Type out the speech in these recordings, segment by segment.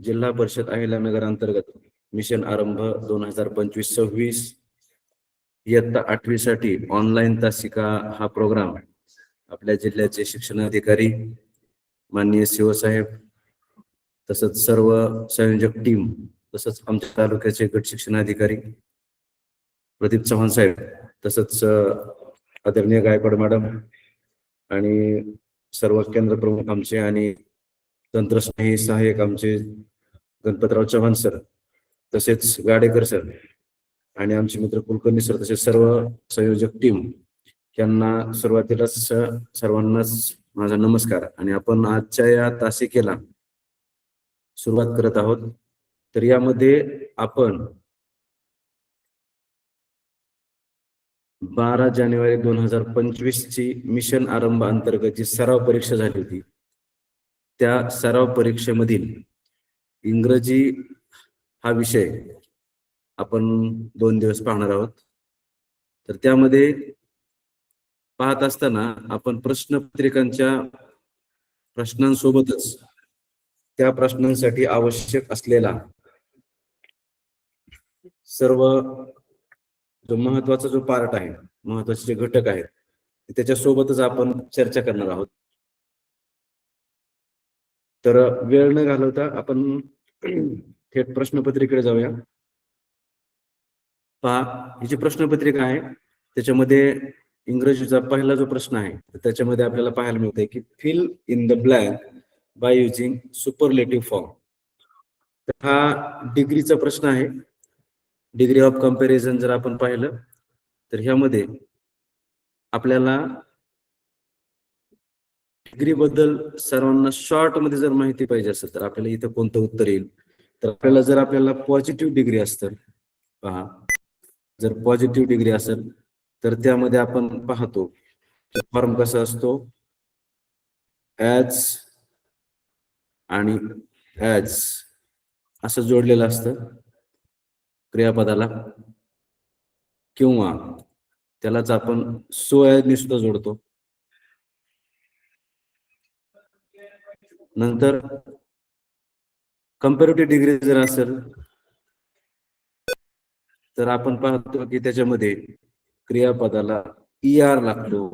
जिल्हा परिषद अहिल्यानगर अंतर्गत मिशन आरंभ 2025-26 इयत्ता 8वी साठी ऑनलाईन तासिका हा प्रोग्राम आपल्या जिल्ह्याचे शिक्षणाधिकारी माननीय सीओ साहेब, तसंच सर्व संयोजक टीम, तसंच आमच्या तालुक्याचे गट शिक्षणाधिकारी प्रदीप चव्हाण साहेब, तसंच आदरणीय गायकवाड मॅडम आणि सर्व केंद्र प्रमुख आमचे आणि तंत्रस्नेही सहाय्यक आमचे गणपतराव चव्हाण सर, तसेच गाडेकर सर आणि आमचे मित्र कुलकर्णी सर, तसेच सर्व संयोजक टीम यांना सुरुवातीला सर्वांनाच माझा नमस्कार. आणि आपण आजच्या या तासिकेला सुरुवात करत आहोत. तर यामध्ये आपण 12 जानेवारी 2025 ची मिशन आरंभ अंतर्गत जी सराव परीक्षा झाली होती, त्या सराव परीक्षेमधील इंग्रजी हा विषय आपण 2 दिवस पाहणार आहोत. तर त्यामध्ये पाहत असताना आपण प्रश्नपत्रिकांच्या प्रश्नांसोबतच त्या प्रश्नांसाठी आवश्यक असलेला सर्व जो महत्वाचा जो पार्ट आहे, महत्वाचे जे घटक आहेत, त्याच्यासोबतच आपण चर्चा करणार आहोत. तर वेळ न घालवता आपण थेट प्रश्नपत्रिकेकडे जाऊया. पहा, ही जी प्रश्नपत्रिका आहे त्याच्यामध्ये इंग्रजीचा पहिला जो प्रश्न आहे त्याच्यामध्ये आपल्याला पाहायला मिळतंय की fill in the blank by using superlative form. हा डिग्रीचा प्रश्न आहे. डिग्री ऑफ कंपॅरिझन जर आपण पाहिलं तर ह्यामध्ये आपल्याला डिग्री बद्दल सर्वांना शॉर्ट मध्ये जर माहिती पाहिजे असेल तर आपल्याला इथं कोणतं उत्तर येईल. तर आपल्याला पॉझिटिव्ह डिग्री असतं, पहा, जर पॉझिटिव्ह डिग्री असेल तर त्यामध्ये आपण पाहतो फॉर्म कसा असतो, ॲज आणि ॲज असं जोडलेलं असतं क्रियापदाला, किंवा त्यालाच आपण सो ॲजने सुद्धा जोडतो. नंतर कंपॅरेटिव्ह डिग्री जर असेल तर आपण पाहतो की त्याच्यामध्ये क्रियापदाला ER लागतो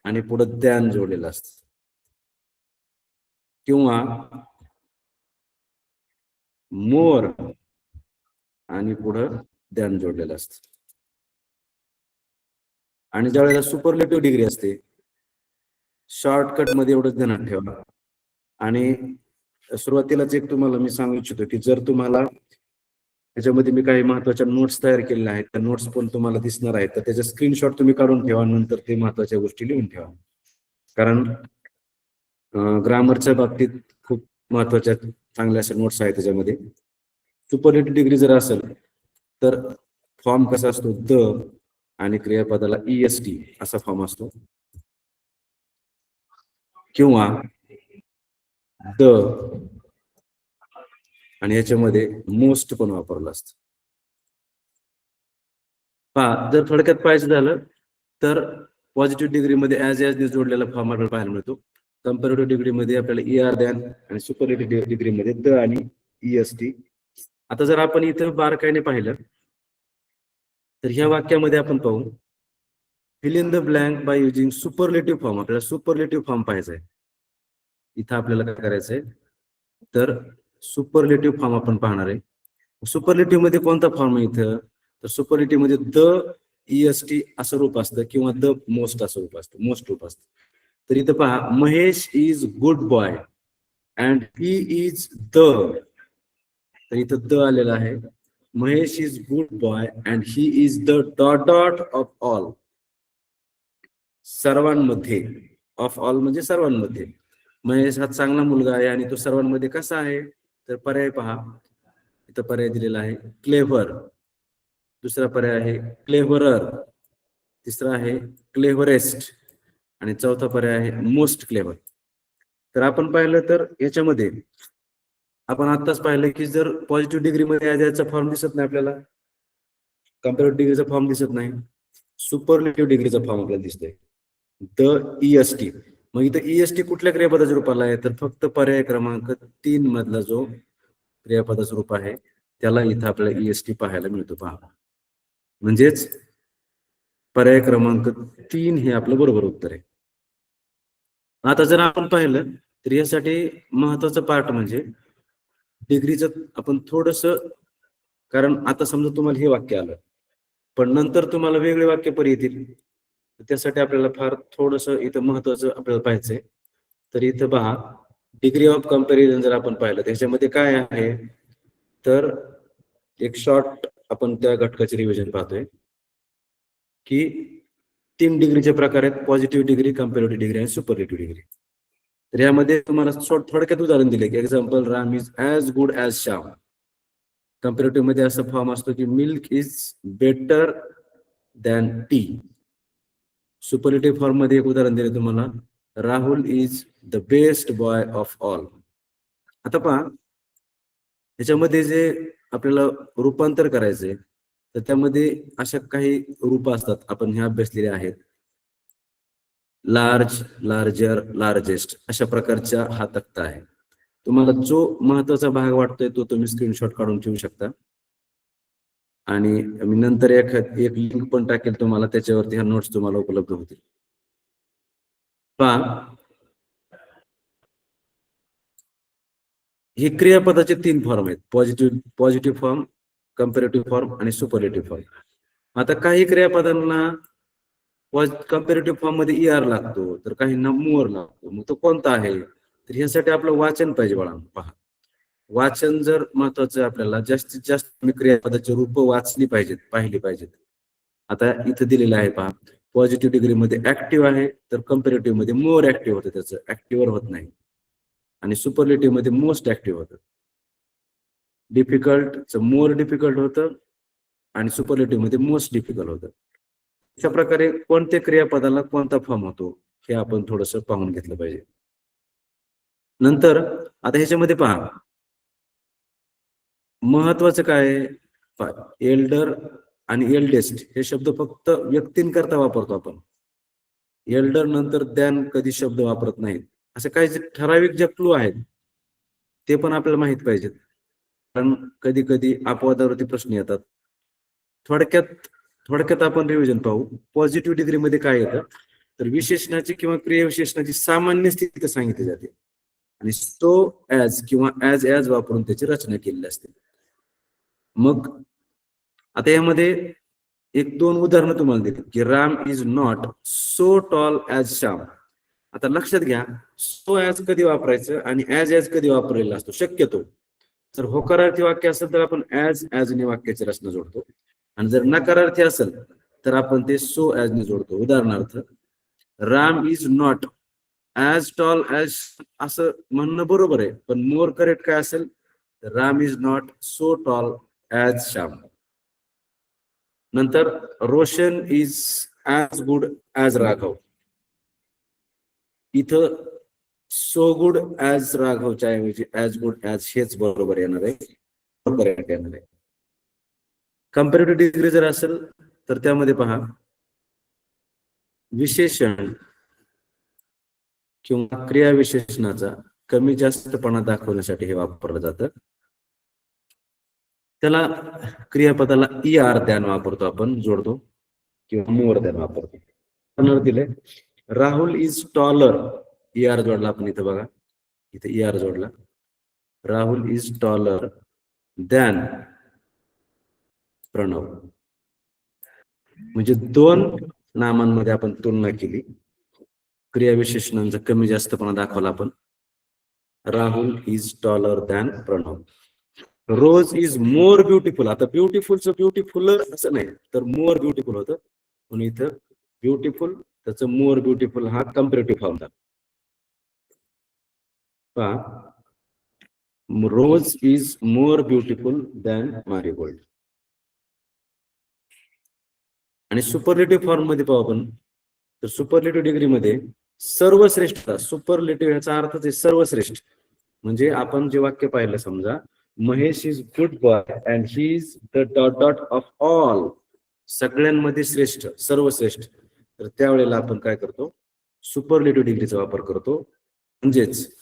आणि पुढे द्यान जोडलेलं असतं, किंवा मोर आणि पुढं द्यान जोडलेलं असतं. आणि ज्यावेळेला सुपरलेटिव्ह डिग्री असते, शॉर्टकट मध्ये एवढंच ध्यानात ठेवा. आणि सुरुवातीलाच एक तुम्हाला मी सांगू इच्छितो की जर तुम्हाला त्याच्यामध्ये मी काही महत्वाच्या नोट्स तयार केलेल्या आहेत, त्या नोट्स पण तुम्हाला दिसणार आहेत, तर त्याचे स्क्रीनशॉट तुम्ही काढून ठेवा, नंतर ते महत्वाच्या गोष्टी लिहून ठेवा. कारण ग्रामरच्या बाबतीत खूप महत्वाच्या चांगल्या अशा नोट्स आहेत त्याच्यामध्ये. सुपरलेटिव्ह डिग्री जर असेल तर फॉर्म कसा असतो, द आणि क्रियापदाला EST असा फॉर्म असतो, किंवा द आणि याच्यामध्ये मोस्ट पण वापरलं असतं. पहा, जर थोडक्यात पाहायचं झालं तर पॉझिटिव्ह डिग्रीमध्ये ॲज ने जोडलेला फॉर्म आपल्याला पाहायला मिळतो. कंपॅरेटिव्ह डिग्रीमध्ये आपल्याला ER द्यान आणि सुपरलेटिव्ह डिग्रीमध्ये द आणि EST. आता जर आपण इथं बारकाईने पाहिलं तर ह्या वाक्यामध्ये आपण पाहू fill in the blank by using superlative form. आपल्याला सुपरलेटिव्ह फॉर्म पाहायचा आहे. इथं आपल्याला काय करायचंय तर सुपरलेटिव्ह फॉर्म आपण पाहणार आहे. सुपरलेटिव्ह मध्ये कोणता फॉर्म आहे इथं, तर सुपरलेटिव्ह मध्ये द EST असं रूप असतं किंवा द मोस्ट असं रूप असतं, मोस्ट रूप असतं. तर इथं पहा, Mahesh is good boy and he is the, तर इथं द आलेला आहे. Mahesh is good boy and he is the dot dot of all. सर्वांमध्ये, ऑफ ऑल म्हणजे सर्वांमध्ये. महेश हा चांगला मुलगा आहे आणि तो सर्वांमध्ये कसा आहे, तर पर्याय पहा, इथं पर्याय दिलेला आहे क्लेव्हर, दुसरा पर्याय आहे क्लेव्हरर, तिसरा आहे क्लेव्हरेस्ट आणि चौथा पर्याय आहे मोस्ट क्लेव्हर. तर आपण पाहिलं तर याच्यामध्ये आपण आत्ताच पाहिलं की जर पॉझिटिव्ह डिग्रीमध्ये याचा फॉर्म दिसत नाही आपल्याला, कंपॅरेटिव्ह डिग्रीचा फॉर्म दिसत नाही, सुपरलेटिव्ह डिग्रीचा फॉर्म आपल्याला दिसतोय द EST. मग इथं ईएसटी कुठल्या क्रियापदाच्या रूपाला आहे, तर फक्त पर्याय क्रमांक 3 मधला जो क्रियापदाचं रूप आहे त्याला इथं आपल्याला ईएसटी पाहायला मिळतो. पहा, म्हणजेच पर्याय क्रमांक 3 हे आपलं बरोबर उत्तर आहे. आता जर आपण पाहिलं तर यासाठी महत्वाचं पार्ट म्हणजे डिग्रीचं आपण थोडस, कारण आता समजा तुम्हाला हे वाक्य आलं पण नंतर तुम्हाला वेगळे वाक्य पण येतील, त्यासाठी आपल्याला फार थोडस इथं महत्वाचं आपल्याला पाहायचंय. तर इथं पहा, डिग्री ऑफ कम्पॅरिझन जर आपण पाहिलं त्याच्यामध्ये काय आहे, तर एक शॉर्ट आपण त्या घटकाचे रिव्हिजन पाहतोय की 3 डिग्रीचे प्रकार आहेत: पॉझिटिव्ह डिग्री, कम्पॅरेटिव्ह डिग्री आणि सुपरलेटिव्ह डिग्री. तर यामध्ये तुम्हाला थोडक्यात उदाहरण दिले की example, Ram is as good as Shyam. Comparative मध्ये असा फॉर्म असतो की milk is better than T. Superlative form मध्ये एक उदाहरण दिले तुम्हाला, Rahul is the best boy of all. आता पहा, त्याच्यामध्ये जे आपल्याला रूपांतर करायचंय तर त्यामध्ये अशा काही रूप असतात, आपण ह्या अभ्यासलेले आहेत. लार्ज, लार्जर, लार्जेस्ट अशा प्रकारचा हा तक्ता आहे. तुम्हाला जो महत्वाचा भाग वाटतोय तो तुम्ही स्क्रीनशॉट काढून ठेवू शकता आणि मी नंतर एक लिंक पण टाकेल तुम्हाला, त्याच्यावरती ह्या नोट्स तुम्हाला उपलब्ध होतील. पहा, हे क्रियापदाचे 3 फॉर्म आहेत: पॉझिटिव्ह फॉर्म, कम्पॅरेटिव्ह फॉर्म आणि सुपरलेटिव्ह फॉर्म. आता काही क्रियापदांना कम्पॅरेटिव्ह फॉर्म मध्ये ईआर लागतो तर काहींना मोर लागतो. मग तो कोणता आहे, तर ह्यासाठी आपलं वाचन पाहिजे बाळांनो. पहा, वाचन जर महत्वाचं आपल्याला, जास्तीत जास्त क्रियापदाची रूप वाचली पाहिजेत, पाहिली पाहिजेत. आता इथं दिलेलं आहे पहा, पॉझिटिव्ह डिग्री मध्ये ऍक्टिव्ह आहे तर कम्पॅरेटिव्ह मध्ये मोर ऍक्टिव्ह होतं, त्याचं ऍक्टिव्हर होत नाही. आणि सुपरलेटिव्ह मध्ये मोस्ट ऍक्टिव्ह होतं. डिफिकल्ट मोर डिफिकल्ट होतं आणि सुपरलेटिव्ह मध्ये मोस्ट डिफिकल्ट होतं. अशा प्रकारे कोणत्या क्रियापदाला कोणता फॉर्म होतो हे आपण थोडस पाहून घेतलं पाहिजे. नंतर आता ह्याच्यामध्ये पहा, महत्वाचं काय, एल्डर आणि एल्डेस्ट हे शब्द फक्त व्यक्तींकरता वापरतो आपण. एल्डर नंतर दॅन कधी शब्द वापरत नाहीत. असे काही ठराविक जे क्लू आहेत ते पण आपल्याला माहित पाहिजेत, कारण कधी कधी अपवादावरती प्रश्न येतात. थोडक्यात आपण रिव्हिजन पाहू. पॉझिटिव्ह डिग्री मध्ये काय येतं, तर विशेषणाची किंवा क्रियाविशेषणाची सामान्य स्थिती सांगितली जाते आणि तो ॲज किंवा ॲज वापरून त्याची रचना केलेली असते. मग आता यामध्ये 1-2 उदाहरणं तुम्हाला देतील की Ram is not so tall as Shyam. आता लक्षात घ्या, सो ॲज कधी वापरायचं आणि ॲज कधी वापरलेला असतो. शक्यतो जर होकारार्थी वाक्य असेल तर आपण ॲजने वाक्याची रचना जोडतो आणि जर नकारार्थी असेल तर आपण ते सो ॲजने जोडतो. उदाहरणार्थ, Ram is not as tall as असं म्हणणं बरोबर आहे, पण मोर करेक्ट काय असेल, तर Ram is not so tall as Shyam. नंतर, Roshan is as good as Raghav. इथं सो गुड ॲज राघवच्या ऐवजी ॲज गुड ॲज हेच बरोबर येणार आहे, करेक्ट येणार आहे. कम्पॅरेटिव्ह डिग्री जर असेल तर त्यामध्ये पहा, विशेषण किंवा क्रियाविशेषणाचा कमी जास्तपणा दाखवण्यासाठी हे वापरलं जातं. त्याला क्रियापदाला ईआर दॅन वापरतो आपण, जोडतो किंवा मोर दॅन वापरतो. दिले, राहुल इज टॉलर, ईआर जोडला आपण इथं बघा, इथे ईआर जोडला. Rahul is taller than Pranav. म्हणजे 2 नामांमध्ये आपण तुलना केली, क्रियाविशेषणांचा कमी जास्तपणा दाखवला आपण. Rahul is taller than Pranav. Rose is more beautiful. आता ब्युटिफुलचं ब्युटिफुलर असं नाही तर मोर ब्युटिफुल होतं, म्हणून इथं ब्युटिफुल त्याचं मोर ब्युटिफुल हा कम्पॅरेटिव्ह फॉर्म झाला. Rose is more beautiful than marigold. आणि सुपरलेटिव्ह फॉर्म मध्ये पाहू आपण, तर सुपरलेटिव्ह डिग्री मध्ये सर्वश्रेष्ठ. सुपरलेटिव्ह याचा अर्थच आहे सर्वश्रेष्ठ. म्हणजे आपण जे वाक्य पाहिलं, समजा Mahesh is good boy and he is the dot dot of all, सगळ्यांमध्ये श्रेष्ठ, सर्वश्रेष्ठ. तर त्यावेळेला आपण काय करतो, सुपरलेटिव्ह डिग्रीचा वापर करतो. म्हणजेच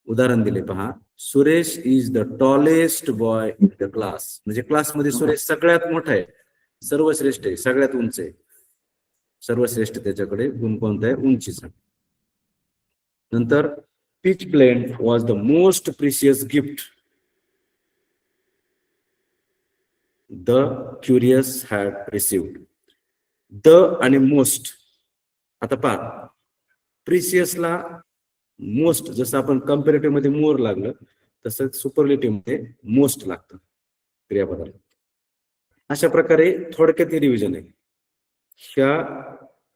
उदाहरण दिले पहा, Suresh is the tallest boy in the class. म्हणजे क्लासमध्ये सुरेश सगळ्यात मोठा आहे, सर्वश्रेष्ठ आहे, सगळ्यात उंच आहे. सर्वश्रेष्ठ त्याच्याकडे गुण कोणता आहे? उंचीचा. नंतर peach blend was the most precious gift the curious had received. The आणि मोस्ट. आता पहा, प्रिशियसला मोस्ट, जसं आपण कंपॅरेटिव्ह मध्ये मोर लागलं तसं सुपरलेटिव्ह मध्ये मोस्ट लागतं क्रियापदाला. अशा प्रकारे थोडक्यात रिव्हिजन आहे. ह्या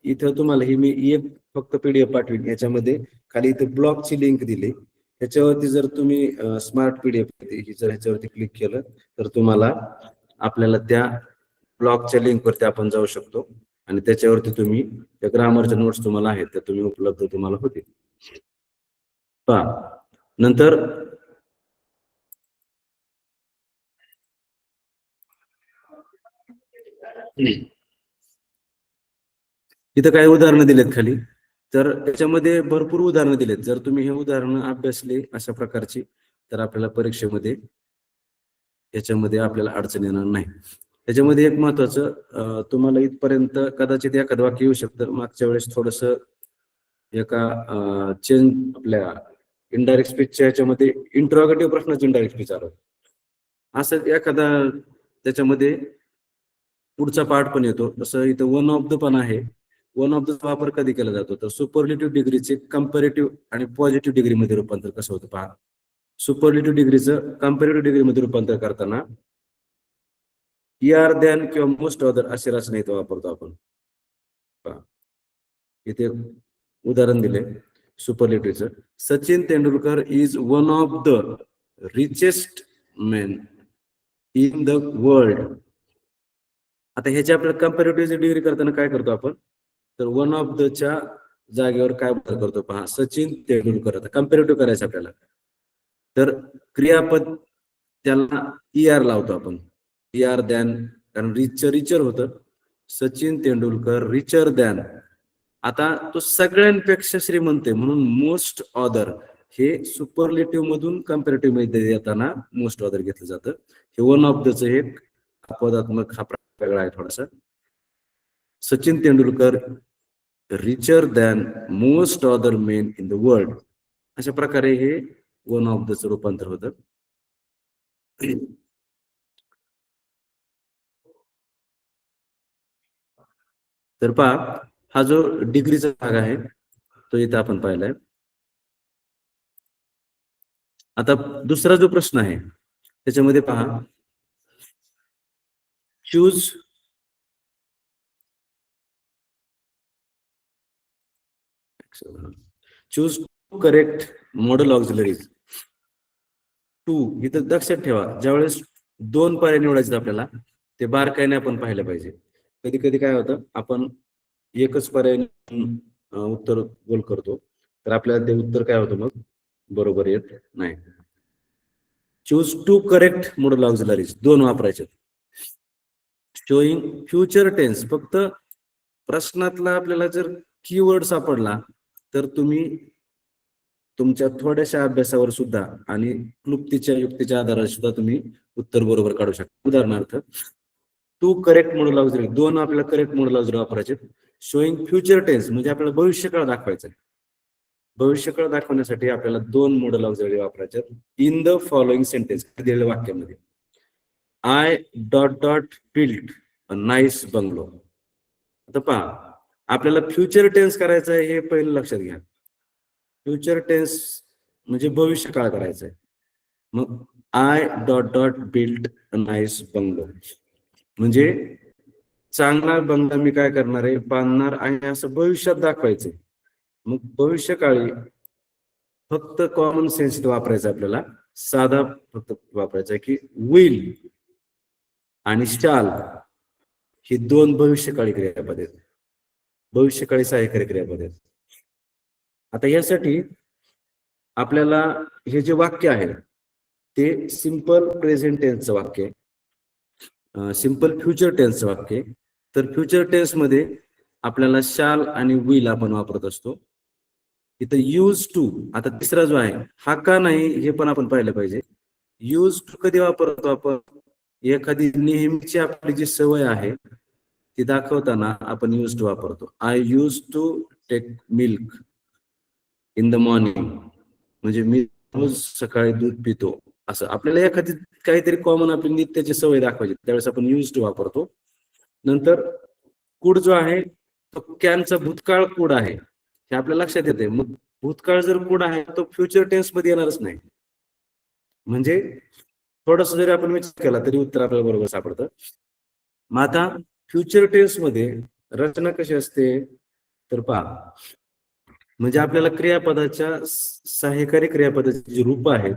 इथं तुम्हाला ही मी एक फक्त पीडीएफ पाठवीन, याच्यामध्ये खाली इथे ब्लॉगची लिंक दिली, त्याच्यावरती जर तुम्ही स्मार्ट पीडीएफ जर ह्याच्यावरती क्लिक केलं तर तुम्हाला आपल्याला त्या ब्लॉगच्या लिंकवरती आपण जाऊ शकतो आणि त्याच्यावरती तुम्ही त्या ग्रामरच्या नोट्स तुम्हाला आहेत त्या तुम्ही उपलब्ध तुम्हाला होतील. पहा नंतर इथं काही उदाहरणं दिलेत खाली, तर त्याच्यामध्ये भरपूर उदाहरणं दिलेत. जर तुम्ही हे उदाहरणं अभ्यासले अशा प्रकारची तर आपल्याला परीक्षेमध्ये याच्यामध्ये आपल्याला अडचण येणार नाही. त्याच्यामध्ये एक महत्वाचं तुम्हाला इथपर्यंत कदाचित एखादं वाक्य येऊ शकतं. मागच्या वेळेस थोडस एका चेंज आपल्या इनडायरेक्ट स्पीचच्या याच्यामध्ये इंट्रोगेटिव्ह प्रश्नाचं इनडायरेक्ट स्पीच आलं, असं एखादा त्याच्यामध्ये पुढचा पार्ट पण येतो. तसं इथं वन ऑफ द पण आहे. वन ऑफ द वापर कधी केला जातो तर सुपरलेटिव्ह डिग्रीचे कंपॅरेटिव्ह आणि पॉझिटिव्ह डिग्रीमध्ये रूपांतर कसं होतं पहा. सुपरलेटिव्ह डिग्रीचं कंपॅरेटिव्ह डिग्रीमध्ये रूपांतर करताना ER दॅन किंवा मोस्ट अदर अशी रचना इथं वापरतो आपण. इथे उदाहरण दिले सुपरलेटिव्हचं. Sachin Tendulkar is one of the richest man in the world. आता ह्याची आपल्याला कंपॅरेटिव्ह डिग्री करताना काय करतो आपण तर वन ऑफ द च्या जागेवर काय बदल करतो पहा, सचिन तेंडुलकर. आता कंपॅरेटिव्ह करायचं आपल्याला तर क्रियापद त्याला ER लावतो आपण, ER दॅन, कारण रिचर होतं. Sachin Tendulkar richer than. आता तो सगळ्यांपेक्षा श्रीमंत आहे म्हणून मोस्ट ऑदर हे सुपरलेटिव्ह मधून कंपॅरेटिव्ह मध्ये येताना मोस्ट ऑदर घेतलं जातं. हे वन ऑफ दच एक अपवादात्मक हा वेगळा आहे थोडासा. Sachin Tendulkar richer than most other men in the world. अशा प्रकारे हे वन ऑफ दच रूपांतर होतं. तर पहा, हा जो डिग्रीचा भाग आहे तो इथं आपण पाहिलाय. आता दुसरा जो प्रश्न आहे त्याच्यामध्ये पहा, choose correct modal auxiliaries. Two इथं लक्षात ठेवा, ज्यावेळेस दोन पर्याय निवडायचे आपल्याला ते बारकाईने आपण पाहिलं पाहिजे. कधी कधी काय होतं आपण एकच पर्याय उत्तर गोल करतो तर आपल्याला ते उत्तर काय होतं मग बरोबर येत नाही. Choose two correct modal auxiliaries दोन वापरायचे. शोईंग फ्युचर टेन्स, फक्त प्रश्नातला आपल्याला जर कीवर्ड सापडला तर तुम्ही तुमच्या थोड्याशा अभ्यासावर सुद्धा आणि क्लुप्तीच्या युक्तीच्या आधारावर सुद्धा तुम्ही उत्तर बरोबर काढू शकता. उदाहरणार्थ टू करेक्ट मॉडेल ऑक्झिलरी, दोन आपल्याला करेक्ट मॉडेल ऑक्झिलरी वापरायचे. शोईंग फ्युचर टेन्स म्हणजे आपल्याला भविष्यकाळ दाखवायचं आहे. भविष्यकाळ दाखवण्यासाठी आपल्याला दोन मॉडेल ऑक्झिलरी वापरायचे. इन द फॉलोइंग सेंटेन्स दिलेल्या वाक्यामध्ये I dot dot built a nice bungalow. आता पहा, आपल्याला फ्युचर टेन्स करायचं आहे हे पहिलं लक्षात घ्या. फ्युचर टेन्स म्हणजे भविष्य काळ करायचं आहे. मग I dot dot built a nice bungalow म्हणजे चांगला बंगला मी काय करणार आहे बांधणार आहे असं भविष्यात दाखवायचंय. मग भविष्यकाळी फक्त कॉमन सेन्स वापरायचा आपल्याला, साधा फक्त वापरायचा आहे की विल आणि शाल ही दोन भविष्यकाळी क्रियापद आहेत, भविष्यकाळी सहाय्यकारी क्रियापद आहेत. आता यासाठी आपल्याला हे जे वाक्य आहे ते सिंपल प्रेझेंट टेन्सचं वाक्य आहे, सिंपल फ्युचर टेन्सचं वाक्य आहे. तर फ्युचर टेन्स मध्ये आपल्याला शाल आणि विल आपण वापरत असतो. इथं यूज टू, आता तिसरा जो आहे हा का नाही हे पण आपण पाहिलं पाहिजे. यूज टू कधी वापरतो आपण? एखादी नेहमीची आपली जी सवय आहे ती दाखवताना आपण यूज टू वापरतो. I use to take milk in the morning, म्हणजे मी रोज सकाळी दूध पितो. असं आपल्याला एखादी काहीतरी कॉमन आपली नित्याची सवय दाखवायची, त्यावेळेस आपण यूज टू वापरतो. नंतर कुड जो आहे तो कॅनचा भूतकाळ कुड आहे हे आपल्या लक्षात येते. मग भूतकाळ जर कुड आहे तो फ्युचर टेन्स मध्ये येणारच नाही. म्हणजे थोडस जरी आपण विचार केला तरी उत्तर आपल्याला बरोबर सापडतं. मग आता फ्युचर टेन्स मध्ये रचना कशी असते तर पहा, म्हणजे आपल्याला क्रियापदाच्या सहाय्यकारी क्रियापदाची जी रूप आहेत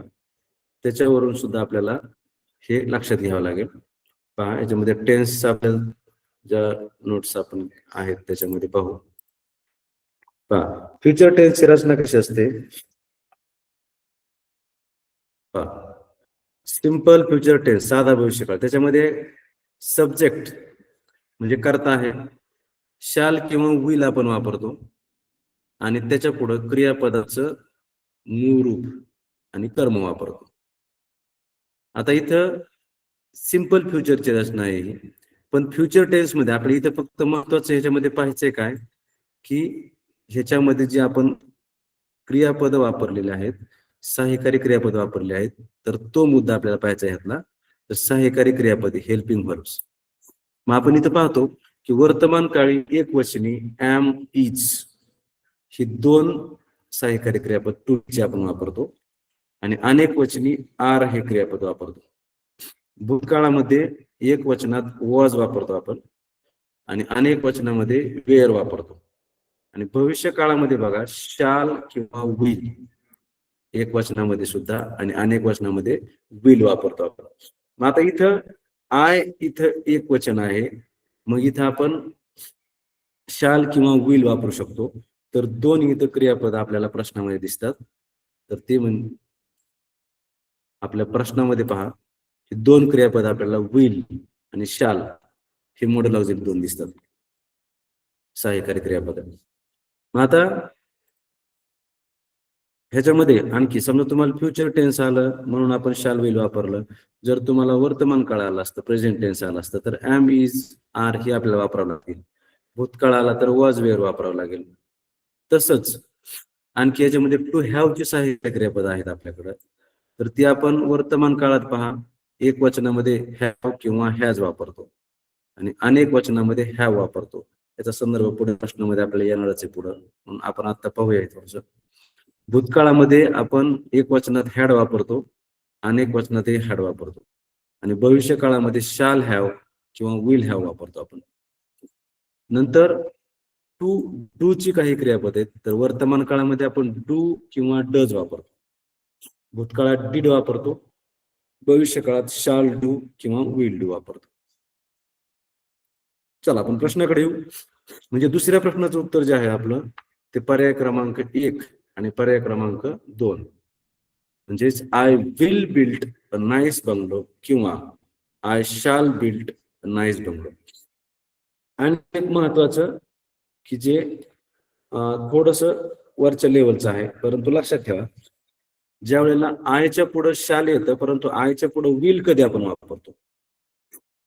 त्याच्यावरून सुद्धा आपल्याला हे लक्षात घ्यावं लागेल. पहा याच्यामध्ये टेन्स आपल्याला ज्या नोट्स आपण आहेत त्याच्यामध्ये पाहू. पहा फ्युचर टेन्सची रचना कशी असते. पहा सिंपल फ्युचर टेन्स, साधा भविष्यकाळ, त्याच्यामध्ये सब्जेक्ट म्हणजे कर्ता आहे, शाल किंवा विल आपण वापरतो आणि त्याच्या पुढं क्रियापदाचं मूळ रूप आणि कर्म वापरतो. आता इथं सिंपल फ्युचरची रचना आहे ही. पण फ्युचर टेन्स मध्ये आपल्या इथं फक्त महत्वाचं ह्याच्यामध्ये पाहायचंय काय की ह्याच्यामध्ये जे आपण क्रियापद वापरलेले आहेत, सहाय्यकारी क्रियापद वापरले आहेत, तर तो मुद्दा आपल्याला पाहायचा आहे ह्यातला. तर सहाय्यकारी क्रियापदे हेल्पिंग व्हर्ब्स. मग आपण इथं पाहतो की वर्तमान काळी एक वचनी एम इज ही दोन सहाय्यकारी क्रियापद टू चे आपण वापरतो आणि अनेक वचनी आर हे क्रियापद वापरतो. भूतकाळामध्ये एक वचनात वॉज वापरतो आपण आणि अनेक वचनामध्ये वेअर वापरतो. आणि भविष्य काळामध्ये बघा शाल किंवा विल एक वचनामध्ये सुद्धा आणि अनेक वचनामध्ये विल वापरतो आपण. मग आता इथं इथं एक वचन आहे, मग इथं आपण शाल किंवा विल वापरू शकतो. तर दोन इथं क्रियापद आपल्याला प्रश्नामध्ये दिसतात. तर ते म्हणजे आपल्या प्रश्नामध्ये पहा दोन क्रियापद आपल्याला विल आणि शाल हे मॉडेल ऑक्झिलरी दोन दिसतात, सहाय्यकारी क्रियापद. मग आता ह्याच्यामध्ये आणखी समजा तुम्हाला फ्युचर टेन्स आलं म्हणून आपण शाल विल वापरलं. जर तुम्हाला वर्तमान काळ आला असतं, प्रेझेंट टेन्स आला असतं, तर एम इज आर ही आपल्याला वापरावं लागेल. भूतकाळ आला तर वॉज वेअर वापरावं लागेल. तसंच आणखी याच्यामध्ये टू हॅव ची सहाय्यकारी क्रियापद आहेत आपल्याकडे, तर ती आपण वर्तमान काळात पहा एक वचनामध्ये हॅव किंवा हॅज वापरतो आणि अनेक वचनामध्ये हॅव वापरतो. याचा संदर्भ पुढे प्रश्नामध्ये आपल्याला येणारच आहे पुढं, म्हणून आपण आता पाहूया थोडस. भूतकाळामध्ये आपण एक वचनात हॅड वापरतो, अनेक वचनात हॅड वापरतो आणि भविष्य काळामध्ये शाल हॅव किंवा विल हॅव वापरतो आपण. नंतर डू ची काही क्रियापद आहेत, तर वर्तमान काळामध्ये आपण डू किंवा डज वापरतो, भूतकाळात डिड वापरतो, भविष्य काळात शाल डू किंवा विल डू वापरतो. चला आपण प्रश्नाकडे येऊ. म्हणजे दुसऱ्या प्रश्नाचं उत्तर जे आहे आपलं ते पर्याय क्रमांक 1 आणि पर्याय क्रमांक 2. म्हणजेच I will build a nice bungalow किंवा आय शाल बिल्ड अ नाईस बंगलो. आणि एक महत्वाचं की जे थोडस वरच्या लेवलचं आहे, परंतु लक्षात ठेवा ज्या वेळेला आयच्या पुढे शाल येतं परंतु आयच्या पुढे विल कधी आपण वापरतो,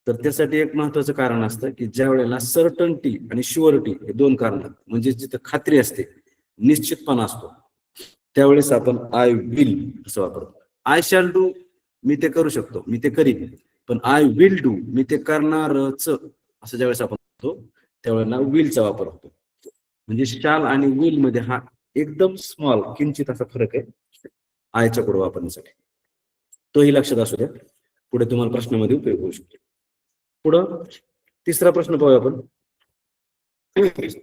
तर त्यासाठी एक महत्वाचं कारण असतं की ज्या वेळेला सर्टन्टी आणि शुअरिटी हे दोन कारण, म्हणजे जिथं खात्री असते, निश्चितपणा असतो, त्यावेळेस आपण आय विल असं वापरतो. आय शॅल डू मी ते करू शकतो, मी ते करीन, पण आय विल डू मी ते करणारच असं ज्यावेळेस आपण म्हणतो त्यावेळेला विलचा वापर होतो. म्हणजे शाल आणि विल मध्ये हा एकदम स्मॉल किंचित असा फरक आहे आयच्या पुढे वापरण्यासाठी, तोही लक्षात असू द्या, पुढे तुम्हाला प्रश्नामध्ये उपयोग होऊ शकतो. पुढं तिसरा प्रश्न पाहूया आपण.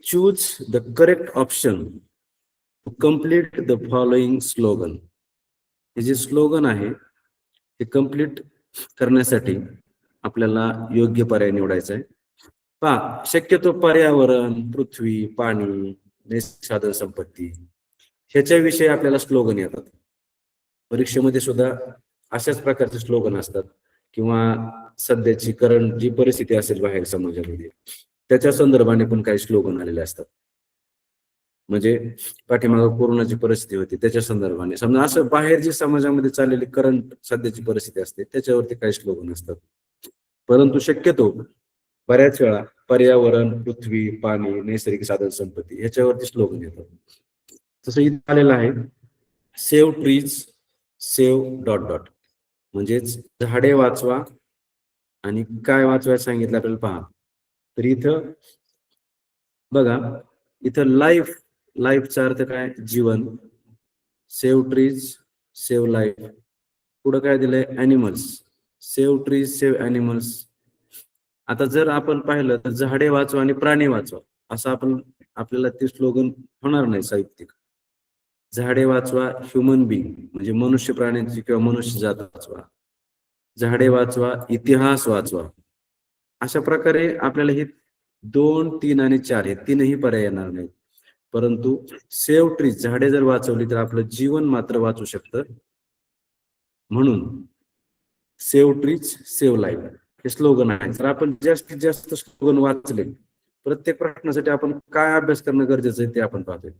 Choose the correct option to complete the following slogan. हे जे स्लोगन आहे ते कम्प्लीट करण्यासाठी आपल्याला योग्य पर्याय निवडायचा आहे. पहा शक्यतो पर्यावरण, पृथ्वी, पाणी, नैसर्गिक संपत्ती ह्याच्याविषयी आपल्याला स्लोगन येतात. परीक्षेमध्ये सुद्धा अशाच प्रकारचे स्लोगन असतात किंवा सध्याची करंट जी परिस्थिती असेल बाहेर समाजामध्ये त्याच्या संदर्भाने पण काही स्लोगन आलेले असतात. म्हणजे पाठीमागे कोरोनाची परिस्थिती होती त्याच्या संदर्भाने, समजा असं बाहेर जी समाजामध्ये चाललेली करंट सध्याची परिस्थिती असते त्याच्यावरती काही स्लोगन असतात. परंतु शक्यतो बऱ्याच वेळा पर्यावरण, पृथ्वी, पाणी, नैसर्गिक साधन संपत्ती ह्याच्यावरती स्लोगन येतात. तसं इथं आलेलं आहे, save trees, save dot dot. म्हणजेच झाडे वाचवा आणि काय वाचवायला सांगितलं आपल्याला पहा. तर इथं बघा, इथं लाईफचा अर्थ काय? जीवन. Save trees, save life. पुढं काय दिलंय? Animals. Save trees, save animals. आता जर आपण पाहिलं तर झाडे वाचवा आणि प्राणी वाचवा असं आपल्याला ते स्लोगन होणार नाही साहित्यिक. झाडे वाचवा, ह्युमन बिंग म्हणजे मनुष्य प्राण्यांची किंवा मनुष्य जात वाचवा. झाडे वाचवा, इतिहास वाचवा. अशा प्रकारे आपल्याला हे 2, 3 आणि 4 हे तीनही पर्याय येणार नाहीत. परंतु सेव्ह ट्रीज, झाडे जर वाचवली तर आपलं जीवन मात्र वाचू शकतं. म्हणून सेव्ह ट्रीज, सेव्ह लाईफ हे स्लोगन आहे. जर आपण जास्तीत जास्त स्लोगन वाचले, प्रत्येक प्रश्नासाठी आपण काय अभ्यास करणं गरजेचं आहे ते आपण पाहतोय.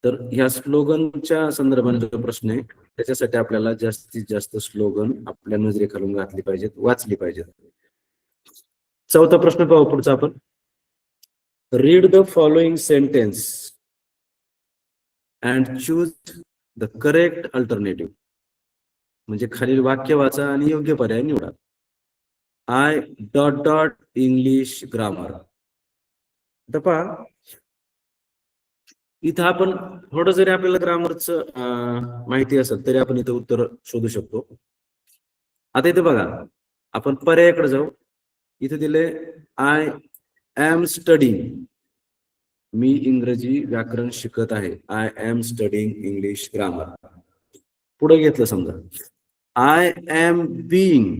तर ह्या स्लोगनच्या संदर्भाने जो प्रश्न आहे त्याच्यासाठी आपल्याला जास्तीत जास्त स्लोगन आपल्या नजरेखालून घातली पाहिजेत, वाचली पाहिजेत. चौथा प्रश्न पाहू पुढचा आपण. Read the following sentence and choose the correct alternative. म्हणजे खालील वाक्य वाचा आणि योग्य पर्याय निवडा. I dot dot English grammar. आता पहा, इथं आपण थोडं जरी आपल्याला ग्रामरचं माहिती असेल तरी आपण इथं उत्तर शोधू शकतो. आता इथे बघा, आपण पर्यायाकडे जाऊ. इथे दिले आय एम स्टडींग. मी इंग्रजी व्याकरण शिकत आहे. I am studying English grammar. पुढे घेतलं समजा आय एम बीइंग,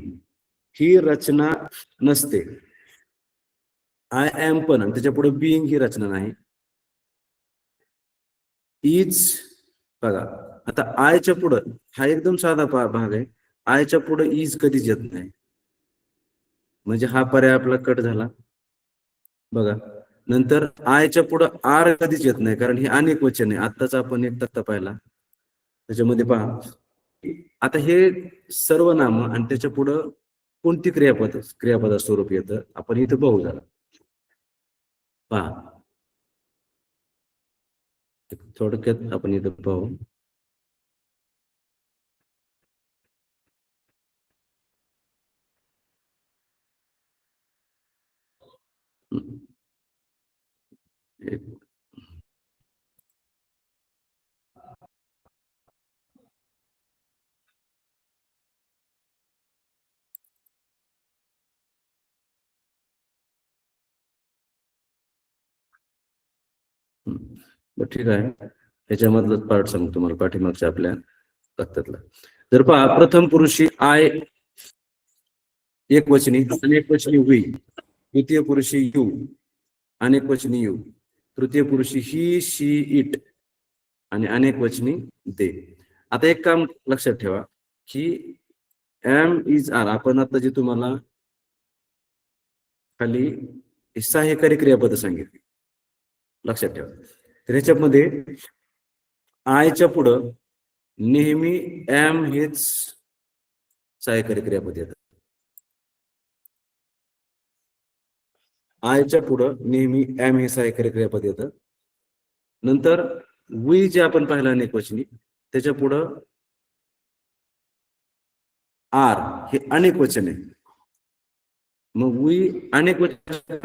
ही रचना नसते. आय एम पण आणि त्याच्या पुढे बीइंग ही रचना नाही. इज बघा, आता आयच्या पुढं हा एकदम साधा भाग आहे. आयच्या पुढे इज कधीच येत नाही, म्हणजे हा पर्याय आपला कट झाला. बघा, नंतर आयच्या पुढं आर कधीच येत नाही कारण हे अनेक वचन आहे. आत्ताच आपण एक तक्ता पाहिला त्याच्यामध्ये पहा. आता हे सर्वनाम आणि त्याच्या पुढं कोणती क्रियापद स्वरूप येतं आपण इथं पाहू जरा. पहा, थोडक्यात आपण इथं पाहू. ठीक आहे, त्याच्यामधलं पार्ट सांगतो तुम्हाला पाठीमागच्या आपल्या तक्त्यातला. जर पहा, प्रथम पुरुषी आय एक वचनी, अनेक वचनी वी, द्वितीय पुरुषी यू, अनेक वचनी यू, तृतीय पुरुषी ही, शी, इट आणि अनेक वचनी दे. आता एक काम लक्षात ठेवा की एम इज आर आपण आता जे तुम्हाला खाली सहाय्यकारी क्रियापद सांगितली लक्षात ठेवा. तर ह्याच्यामध्ये आयच्या पुढं नेहमी एम हेच सहाय्यकारी क्रियापद येतं. आयच्या पुढं नेहमी एम हे सहाय्यकारी क्रियापद येतं. नंतर वी जे आपण पाहिलं अनेक वचनी त्याच्या पुढं आर हे अनेक वचन आहे. मग वी अनेक वचन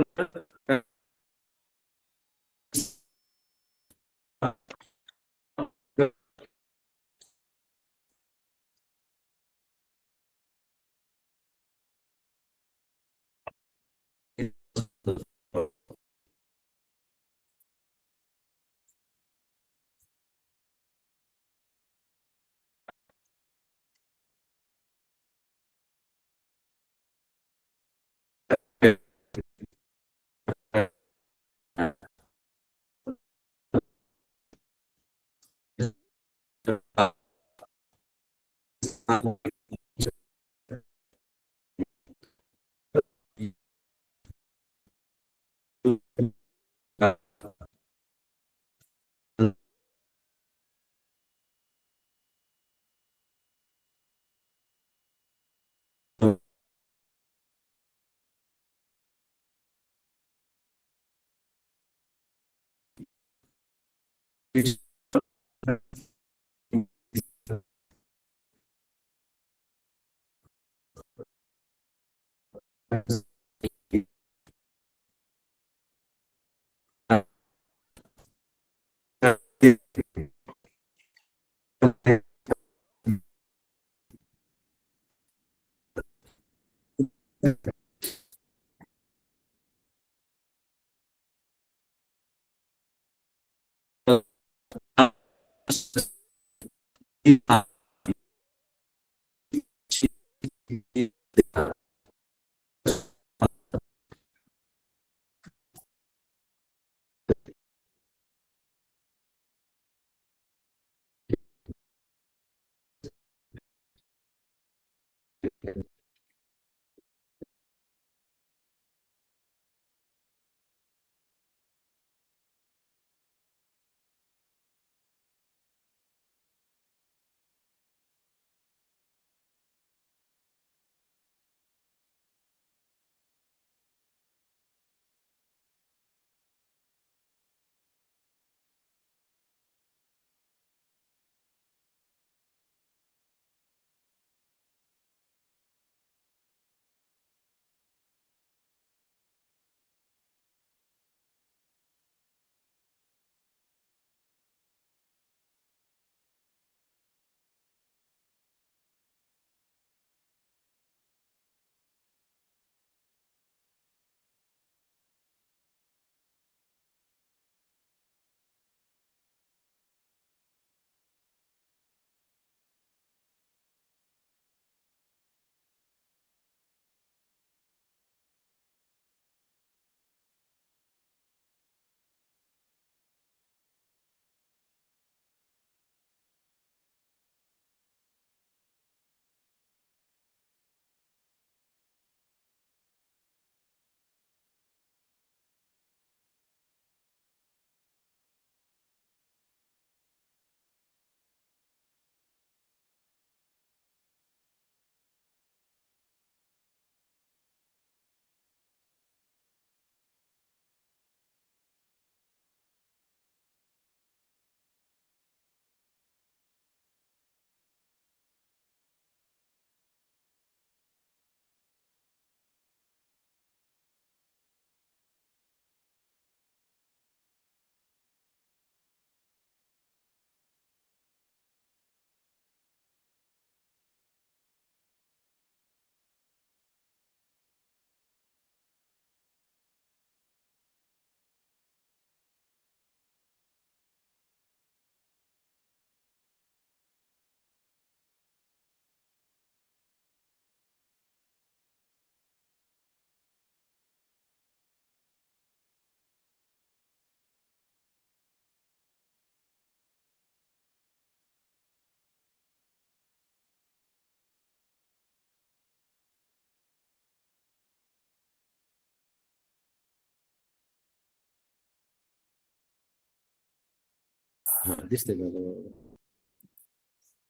दिसते का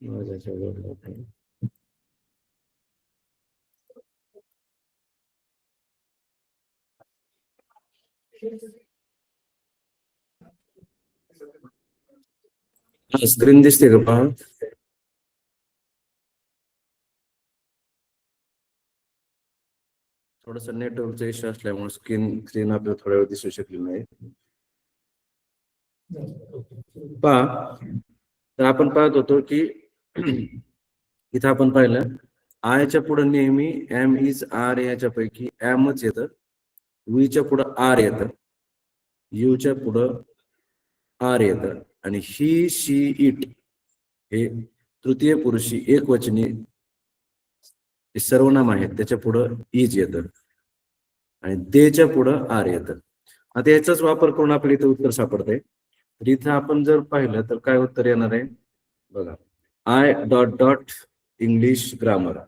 माझ्या स्क्रीन दिसते का पहा. थोडस नेटवर्कचा इश्यू असल्यामुळे स्क्रीन आपल्याला थोड्या वेळ दिसू शकली नाही. पहा, तर आपण पाहत होतो की इथं आपण पाहिलं आयच्या पुढे नेहमी एम इज आर याच्यापैकी एमच येतं, वीच्या पुढं आर येतं, यूच्या पुढं आर येतं आणि ही शी इट हे तृतीय पुरुषी एकवचनी सर्वनाम आहेत त्याच्या पुढं इज येतं आणि देच्या पुढं आर येतं. आता याचाच वापर करून आपल्या इथं उत्तर सापडतंय. तर इथं आपण जर पाहिलं तर काय उत्तर येणार आहे बघा, I dot dot English grammar.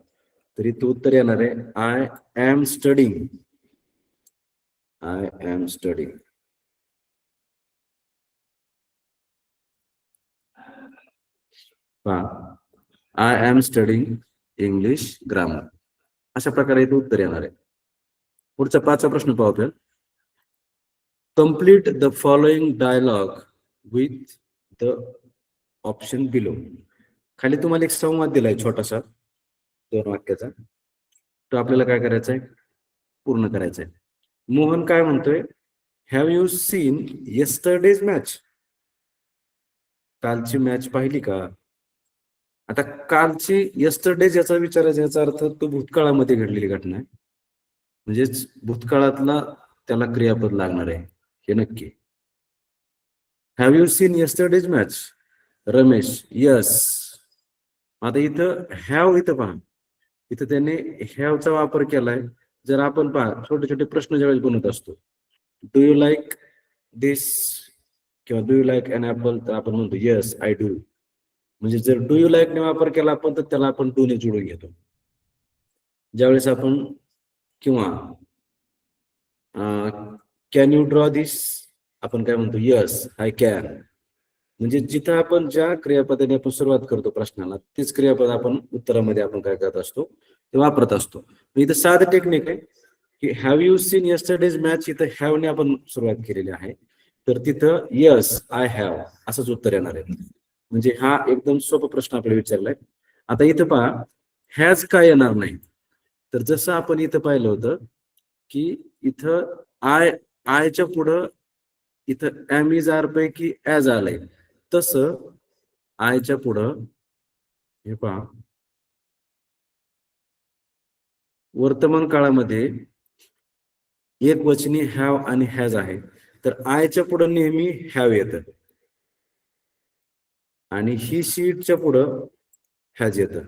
तर इथं उत्तर येणार आहे I am studying, I am studying. I am studying English grammar. अशा प्रकारे इथं उत्तर येणार आहे. पुढचा 5वा प्रश्न पाहूया. Complete the following dialogue with option below. खाली तुम्हाला एक संवाद दिलाय छोटासा 2 वाक्याचा. तो आपल्याला काय करायचा आहे, पूर्ण करायचा आहे. मोहन काय म्हणतोय, have you seen yesterday's match? कालची मॅच पाहिली का? आता कालची येस्टरडेज याचा विचारायचा, याचा अर्थ तो भूतकाळामध्ये घडलेली घटना आहे, म्हणजेच भूतकाळातला त्याला क्रियापद लागणार आहे हे नक्की. Have you seen yesterday's match? Ramesh, yes. आता इथं हॅव, इथं पहा, इथं त्याने हॅवचा वापर केलाय. जर आपण पहा, छोटे छोटे प्रश्न ज्यावेळेस बनवत असतो, डू यू लाईक दिस किंवा do you like an apple, तर आपण म्हणतो येस आय डू. म्हणजे जर डू यू लाईक ने वापर केला आपण, तर त्याला आपण डू ने जोडून घेतो. ज्यावेळेस आपण किंवा कॅन यू ड्रॉ दिस, आपण काय म्हणतो, येस आय कॅन. म्हणजे जिथं आपण ज्या क्रियापदाने आपण सुरुवात करतो प्रश्नाला, तेच क्रियापद आपण उत्तरामध्ये आपण काय करत असतो, ते वापरत असतो. इथं साधं टेक्निक आहे की have you seen yesterday's match, इथं हॅव ने आपण सुरुवात केलेली आहे, तर तिथं यस आय हॅव असंच उत्तर येणार आहे. म्हणजे हा एकदम सोपा प्रश्न आपल्याला विचारलाय. आता इथं पहा, हॅज काय येणार नाही, तर जसं आपण इथं पाहिलं होतं की इथं आयच्या पुढं इथं एम इज आर पैकी ऍज आलंय, तसं आयच्या पुढं हे पहा, वर्तमान काळामध्ये एक वचनी हॅव आणि हॅज आहे, तर आयच्या पुढं नेहमी हॅव येतं आणि ही शीटच्या पुढं हॅज येतं.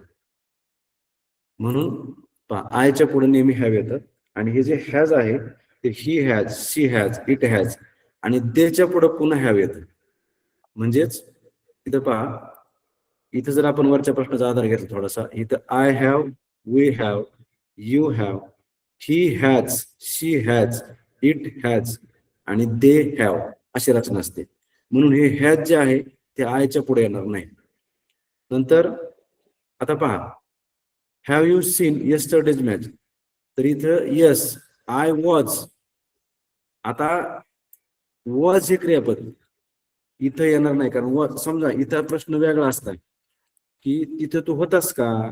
म्हणून पहा, आयच्या पुढे नेहमी हॅव येतं आणि हे जे हॅज आहे ते ही has, she has, it has आणि देच्या पुढे पुन्हा हॅव येतं. म्हणजेच इथं पहा, इथं जर आपण वरच्या प्रश्नाचा आधार घेतला थोडासा, इथं I have, we have, you have, he has, she has, it has आणि दे हॅव अशी रचना असते. म्हणून हे हॅज जे आहे ते आयच्या पुढे येणार नाही. नंतर आता पहा, have you seen yesterday's match, तर इथं येस आय वॉज. आता वॉज हे क्रियापद इथं येणार नाही, कारण समजा इथं प्रश्न वेगळा असता की तिथं तू होतास का,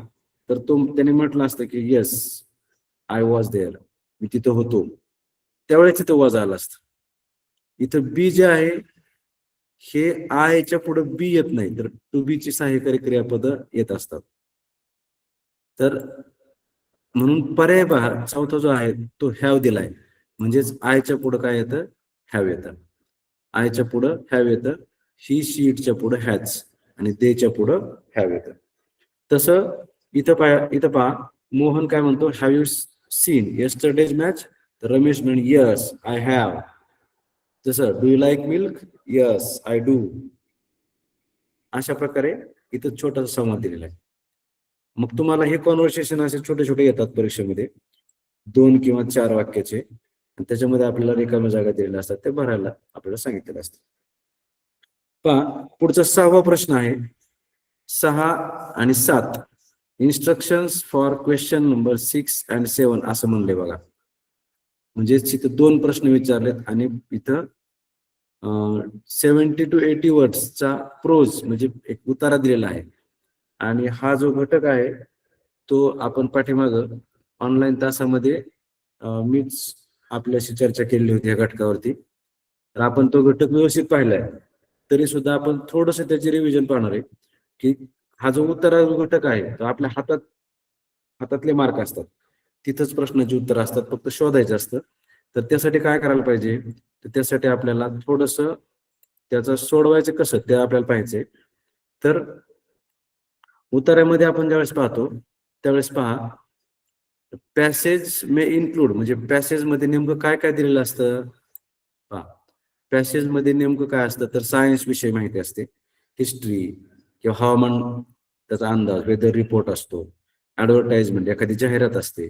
तर तो त्याने म्हटलं असतं की येस आय वॉज देअर, मी तिथं होतो, त्यावेळेस तिथं वॉज आलं असतं. इथं बी जे आहे हे आयच्या पुढे बी येत नाही, तर टू बी ची सहाय्यकारी क्रियापद येत असतात. तर म्हणून पर्याय पहा, चौथा जो आहे तो हॅव दिलाय, म्हणजेच आयच्या पुढे काय येतं, हॅव येतं. आयच्या पुढं हॅव येतं, ही शीटच्या पुढे हॅज आणि देच्या पुढं हॅव येतं. तसं इथं पहा, मोहन काय म्हणतो, have you seen yesterday's match, तर रमेश म्हणे यस आय हॅव. जसं do you like milk, yes I do. अशा प्रकारे इथं छोटासा संवाद दिलेला आहे. मग तुम्हाला हे कॉन्व्हर्सेशन असे छोटे छोटे येतात परीक्षेमध्ये, 2 किंवा 4 वाक्याचे, आणि त्याच्यामध्ये आपल्याला रिकाम्या जागा दिलेल्या असतात, ते भरायला आपल्याला सांगितलेलं असतं. पहा, पुढचा 6वा प्रश्न आहे, 6 आणि 7, instructions for question number 6 and 7 असं म्हणले बघा. म्हणजे इथं 2 प्रश्न विचारलेत आणि इथं 70 to 80 वर्ड्सचा प्रोज म्हणजे एक उतारा दिलेला आहे. आणि हा जो घटक आहे तो आपण पाठीमागं ऑनलाईन तासामध्ये मीच आपल्याशी चर्चा केली होती या घटकावरती, तर आपण तो घटक व्यवस्थित पाहिलाय. तरी सुद्धा आपण थोडस त्याची रिव्हिजन पाहणार आहे की हा जो उत्तरा घटक आहे तो आपल्या हातातले मार्क असतात, तिथंच प्रश्नाची उत्तर असतात, फक्त शोधायचं असतं. तर त्यासाठी काय करायला पाहिजे, तर त्यासाठी आपल्याला थोडस त्याचं सोडवायचं कसं ते आपल्याला पाहायचंय. तर उत्तरामध्ये आपण ज्यावेळेस पाहतो त्यावेळेस पहा, पॅसेज मे इन्क्लूड, म्हणजे पॅसेज मध्ये नेमकं काय काय दिलेलं असतं. पहा, पॅसेज मध्ये नेमकं काय असतं, तर सायन्स विषयी माहिती असते, हिस्ट्री किंवा हवामान त्याचा अंदाज, वेदर रिपोर्ट असतो, ऍडव्हर्टाइजमेंट एखादी जाहिरात असते,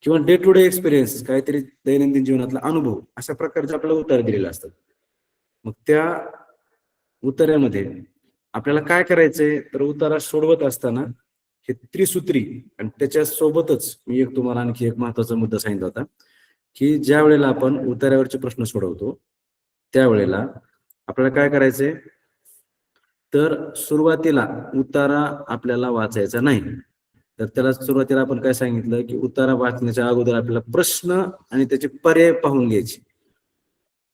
किंवा डे टू डे एक्सपिरियन्स काहीतरी दैनंदिन जीवनातला अनुभव, अशा प्रकारचे आपल्याला उत्तर दिलेले असतात. मग त्या उत्तरामध्ये आपल्याला काय करायचंय, तर उतारा सोडवत असताना हे त्रिसूत्री, आणि त्याच्या सोबतच मी एक तुम्हाला आणखी एक महत्वाचा मुद्दा सांगितला होता की ज्या वेळेला आपण उतार्यावरचे प्रश्न सोडवतो त्यावेळेला आपल्याला काय करायचंय, तर सुरुवातीला उतारा आपल्याला वाचायचा नाही. तर त्याला सुरुवातीला आपण काय सांगितलं की उतारा वाचण्याच्या अगोदर आपल्याला प्रश्न आणि त्याचे पर्याय पाहून घ्यायचे.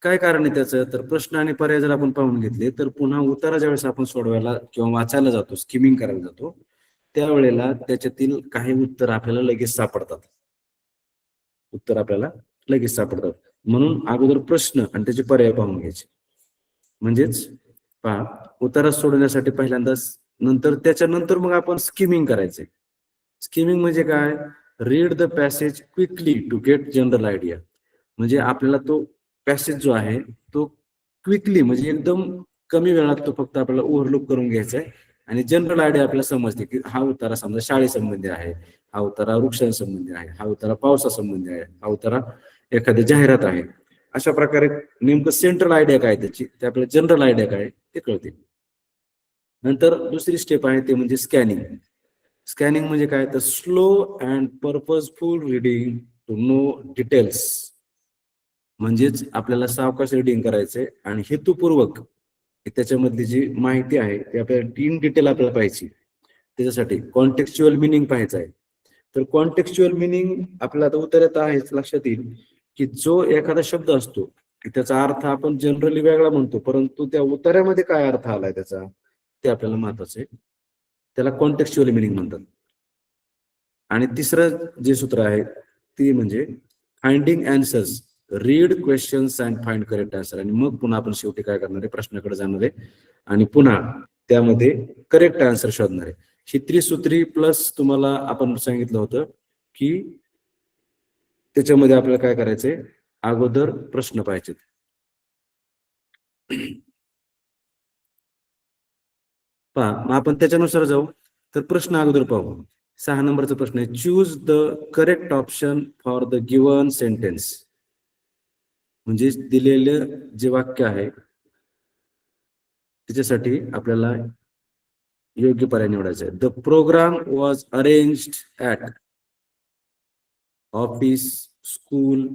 काय कारण आहे त्याचं? तर प्रश्न आणि पर्याय जर आपण पाहून घेतले तर पुन्हा उतारा ज्यावेळेस आपण सोडवायला किंवा वाचायला जातो, स्किमिंग करायला जातो, त्यावेळेला त्याच्यातील काही उत्तर आपल्याला लगेच सापडतात. म्हणून अगोदर प्रश्न आणि त्याचे पर्याय पाहून घ्यायचे. म्हणजेच पहा, उतारा सोडवण्यासाठी पहिल्यांदाच त्याच्यानंतर मग आपण स्किमिंग करायचंय. स्किमिंग म्हणजे काय? Read the passage quickly to get general idea. म्हणजे आपल्याला तो पॅसेज जो आहे तो क्विकली म्हणजे एकदम कमी वेळात तो फक्त आपल्याला ओव्हरलुक करून घ्यायचा आहे आणि जनरल आयडिया आपल्याला समजते की हा उतारा समजा शाळेसंबंधी आहे, हा उतारा वृक्षांसंबंधी आहे, हा उतारा पावसासंबंधी आहे, हा उतारा एखादी जाहिरात आहे. अशा प्रकारे नेमकं सेंट्रल आयडिया काय त्याची, ते आपल्याला जनरल आयडिया काय ते कळते. नंतर दुसरी स्टेप आहे ते म्हणजे स्कॅनिंग. स्कॅनिंग म्हणजे काय? तर slow and purposeful reading to know details. म्हणजेच आपल्याला सावकाश रिडिंग करायचंय आणि हेतुपूर्वक त्याच्यामधली जी माहिती आहे ती आपल्याला इन डिटेल आपल्याला पाहिजे. त्याच्यासाठी कॉन्टेक्स्च्युअल मिनिंग पाहायचं आहे. तर कॉन्टेक्स्च्युअल मिनिंग आपल्याला आता उत्तरात आहेच लक्षात येईल की जो एखादा शब्द असतो त्याचा अर्थ आपण जनरली वेगळा म्हणतो, परंतु त्या उतार्यामध्ये काय अर्थ आलाय त्याचा ते आपल्याला महत्वाचं आहे. त्याला कॉन्टेक्स्च्युअल मिनिंग म्हणतात. आणि तिसरं जे सूत्र आहे ते म्हणजे finding answers. Read questions and find correct answer. आणि मग पुन्हा आपण शेवटी काय करणार आहे? प्रश्नाकडे जाणार आहे आणि पुन्हा त्यामध्ये करेक्ट आन्सर शोधणार आहे. ही त्रिसूत्री प्लस तुम्हाला आपण सांगितलं होतं की त्याच्यामध्ये आपल्याला काय करायचंय? अगोदर प्रश्न पाहिजेत. पहा, मग आपण त्याच्यानुसार जाऊ. तर प्रश्न अगोदर पाहू. 6 नंबरचा प्रश्न आहे, choose the correct option for the given sentence. म्हणजे दिलेलं जे वाक्य आहे त्याच्यासाठी आपल्याला योग्य पर्याय निवडायचा आहे. The programme was arranged at office, school,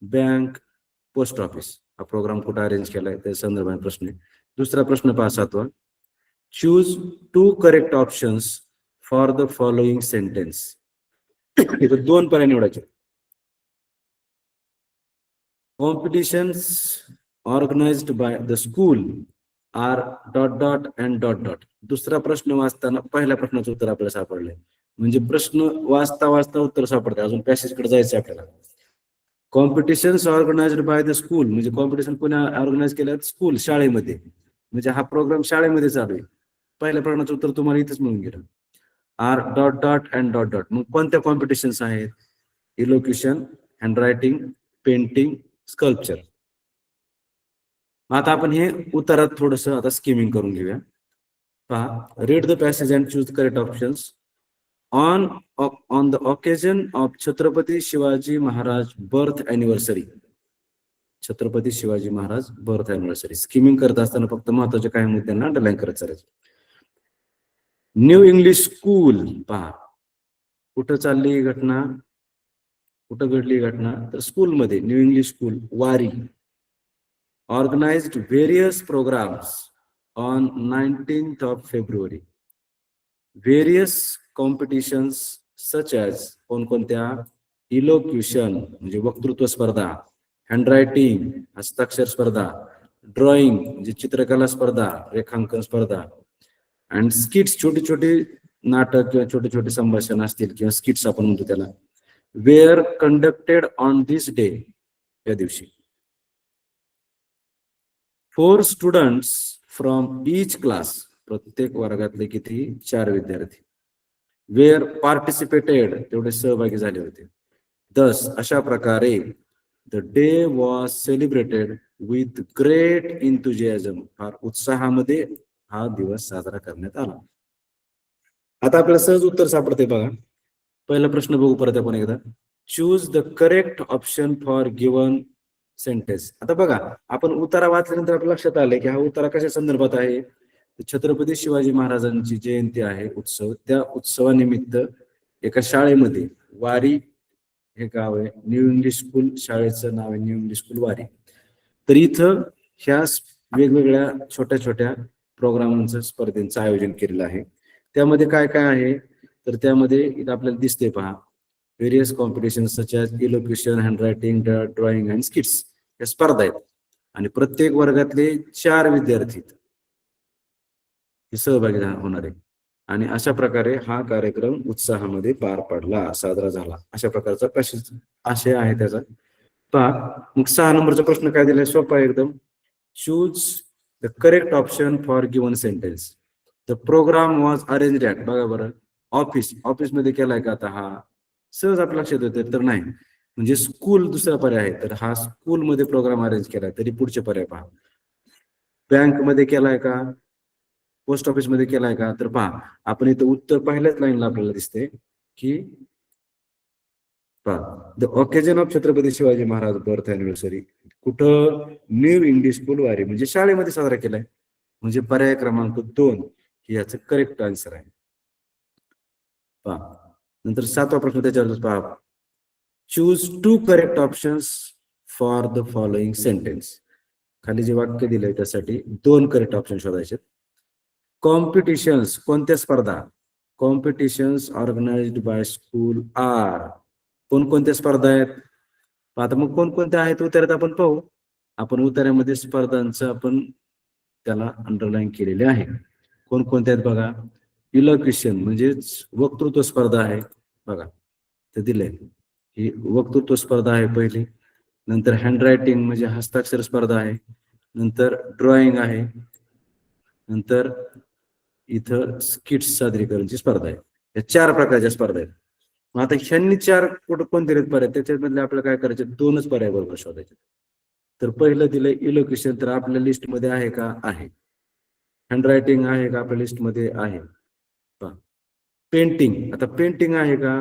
bank, post office. हा प्रोग्राम कुठे अरेंज केलाय त्या संदर्भात प्रश्न आहे. दुसरा प्रश्न पहा 7वा. Choose 2 correct options for the following sentence. इथं 2 पर्याय निवडायचे. Competitions organised by the school are dot dot and dot dot. दुसरा प्रश्न वाचताना पहिल्या प्रश्नाचं उत्तर आपल्याला सापडलंय. म्हणजे प्रश्न वाचता वाचता उत्तर सापडते. अजून पॅसेजकडे जायचं आपल्याला. Competitions organised by the school म्हणजे कॉम्पिटिशन कोणी ऑर्गनाइज केलं? स्कूल, शाळेमध्ये. म्हणजे हा प्रोग्राम शाळेमध्ये चालू आहे. पहिल्या प्रश्नाचं उत्तर तुम्हाला इथेच मिळून गेलं. Are dot dot and dot dot. मग कोणत्या कॉम्पिटिशन्स आहेत? Elocution, handwriting, painting, sculpture. आता आपण हे उत्तरात थोडस आता स्किमिंग करून घेऊया. पहा, read the passage and choose correct options. On the occasion of Chhatrapati Shivaji Maharaj birth anniversary. Chhatrapati Shivaji Maharaj birth anniversary. Skimming करत असताना फक्त महत्वाच्या काही मुद्द्यांना अंडरलाईन करत चालायचं. New English school. पहा, कुठं चालली ही घटना, कुठं घडली घटना? तर स्कूलमध्ये. न्यू इंग्लिश स्कूल वारी organized various programs on 19th of February. Various competitions such as कोणकोणत्या? इलोक्युशन म्हणजे वक्तृत्व स्पर्धा, हँडरायटिंग हस्ताक्षर स्पर्धा, ड्रॉइंग म्हणजे चित्रकला स्पर्धा, रेखांकन स्पर्धा, अँड स्किट्स छोटे छोटे नाटक किंवा छोटे छोटे संभाषण असतील किंवा स्किट्स आपण म्हणतो त्याला, were conducted on this day. या दिवशी 4 स्टुडंट्स फ्रॉम ईच क्लास. प्रत्येक वर्गातले किती? 4 विद्यार्थी. वेअर पार्टिसिपेटेड तेवढे सहभागी झाले होते. दस अशा प्रकारे the day was celebrated with great enthusiasm. फार उत्साहामध्ये हा दिवस साजरा करण्यात आला. आता आपल्याला सहज उत्तर सापडते बघा. पहिला प्रश्न बघू परत आपण एकदा. Choose the correct option for given sentence. आता बघा, आपण उतारा वाचल्यानंतर आपल्या लक्षात आलंय की हा उतारा कशा संदर्भात आहे? छत्रपती शिवाजी महाराजांची जयंती आहे, उत्सव. त्या उत्सवानिमित्त एका शाळेमध्ये वारी, हे गाव आहे न्यू इंग्लिश स्कूल, शाळेचं नाव आहे न्यू इंग्लिश स्कूल वारी. तर इथं ह्या वेगवेगळ्या छोट्या छोट्या प्रोग्रामांचं स्पर्धेचं आयोजन केलेलं आहे. त्यामध्ये काय काय आहे तर त्यामध्ये इथं आपल्याला दिसते पहा, various competition such as elocution, handwriting, drawing and skits या स्पर्धा आहेत आणि प्रत्येक वर्गातले 4 विद्यार्थी हे सहभागी होणार आहे आणि अशा प्रकारे हा कार्यक्रम उत्साहामध्ये पार पडला, साजरा झाला. अशा प्रकारचा आशय आहे त्याचा. पहा मग 6 नंबरचा प्रश्न काय दिलाय, सोपा आहे एकदम. Choose the correct option for given sentence. The programme was arrange at, बघा बरं, ऑफिसमध्ये केलाय का आता हा? सहज आपल्या लक्षात येते तर नाही. म्हणजे स्कूल दुसरा पर्याय आहे, तर हा स्कूलमध्ये प्रोग्राम अरेंज केलाय, तरी पुढचे पर्याय पहा. बँकमध्ये केलाय का, पोस्ट ऑफिसमध्ये केलाय का, तर पहा आपण इथं उत्तर पहिल्याच लाईनला आपल्याला दिसते की पहा, the occasion of Chhatrapati Shivaji Maharaj birth anniversary कुठं, न्यू इंग्लिश स्कूल वारी, म्हणजे शाळेमध्ये साजरा केलाय. म्हणजे पर्याय क्रमांक 2 ही याचं करेक्ट आन्सर आहे. पहा नंतर 7वा प्रश्न त्याच्यावर पहा, choose 2 correct options for the following sentence. खाली जे वाक्य दिलंय त्यासाठी 2 करेक्ट ऑप्शन शोधायचे. कॉम्पिटिशन्स, कोणत्या स्पर्धा, competitions organised by school are, कोणकोणत्या स्पर्धा आहेत. आता मग कोणकोणत्या आहेत उत्तरात आपण पाहू. आपण उत्तरामध्ये स्पर्धांचं आपण त्याला अंडरलाईन केलेले आहे. कोणकोणत्या आहेत बघा. इलोक्युशन म्हणजेच वक्तृत्व स्पर्धा आहे, बघा ते दिलंय, ही वक्तृत्व स्पर्धा आहे पहिली. नंतर हँडरायटिंग म्हणजे हस्ताक्षर स्पर्धा आहे. नंतर ड्रॉइंग आहे. नंतर इथं स्किट्स सादरीकरणची स्पर्धा आहे. या 4 प्रकारच्या स्पर्धा आहेत. मग आता ह्यांनी 4 कुठं कोणते आहेत पर्याय, त्याच्यामधले आपल्याला काय करायचे, 2च पर्याय बरोबर शोधायचे. तर पहिलं दिलंय इलोक्युशन, तर आपल्या लिस्टमध्ये आहे का, आहे. हँडरायटिंग आहे का आपल्या लिस्टमध्ये, आहे. पहा पेंटिंग, आता पेंटिंग आहे का,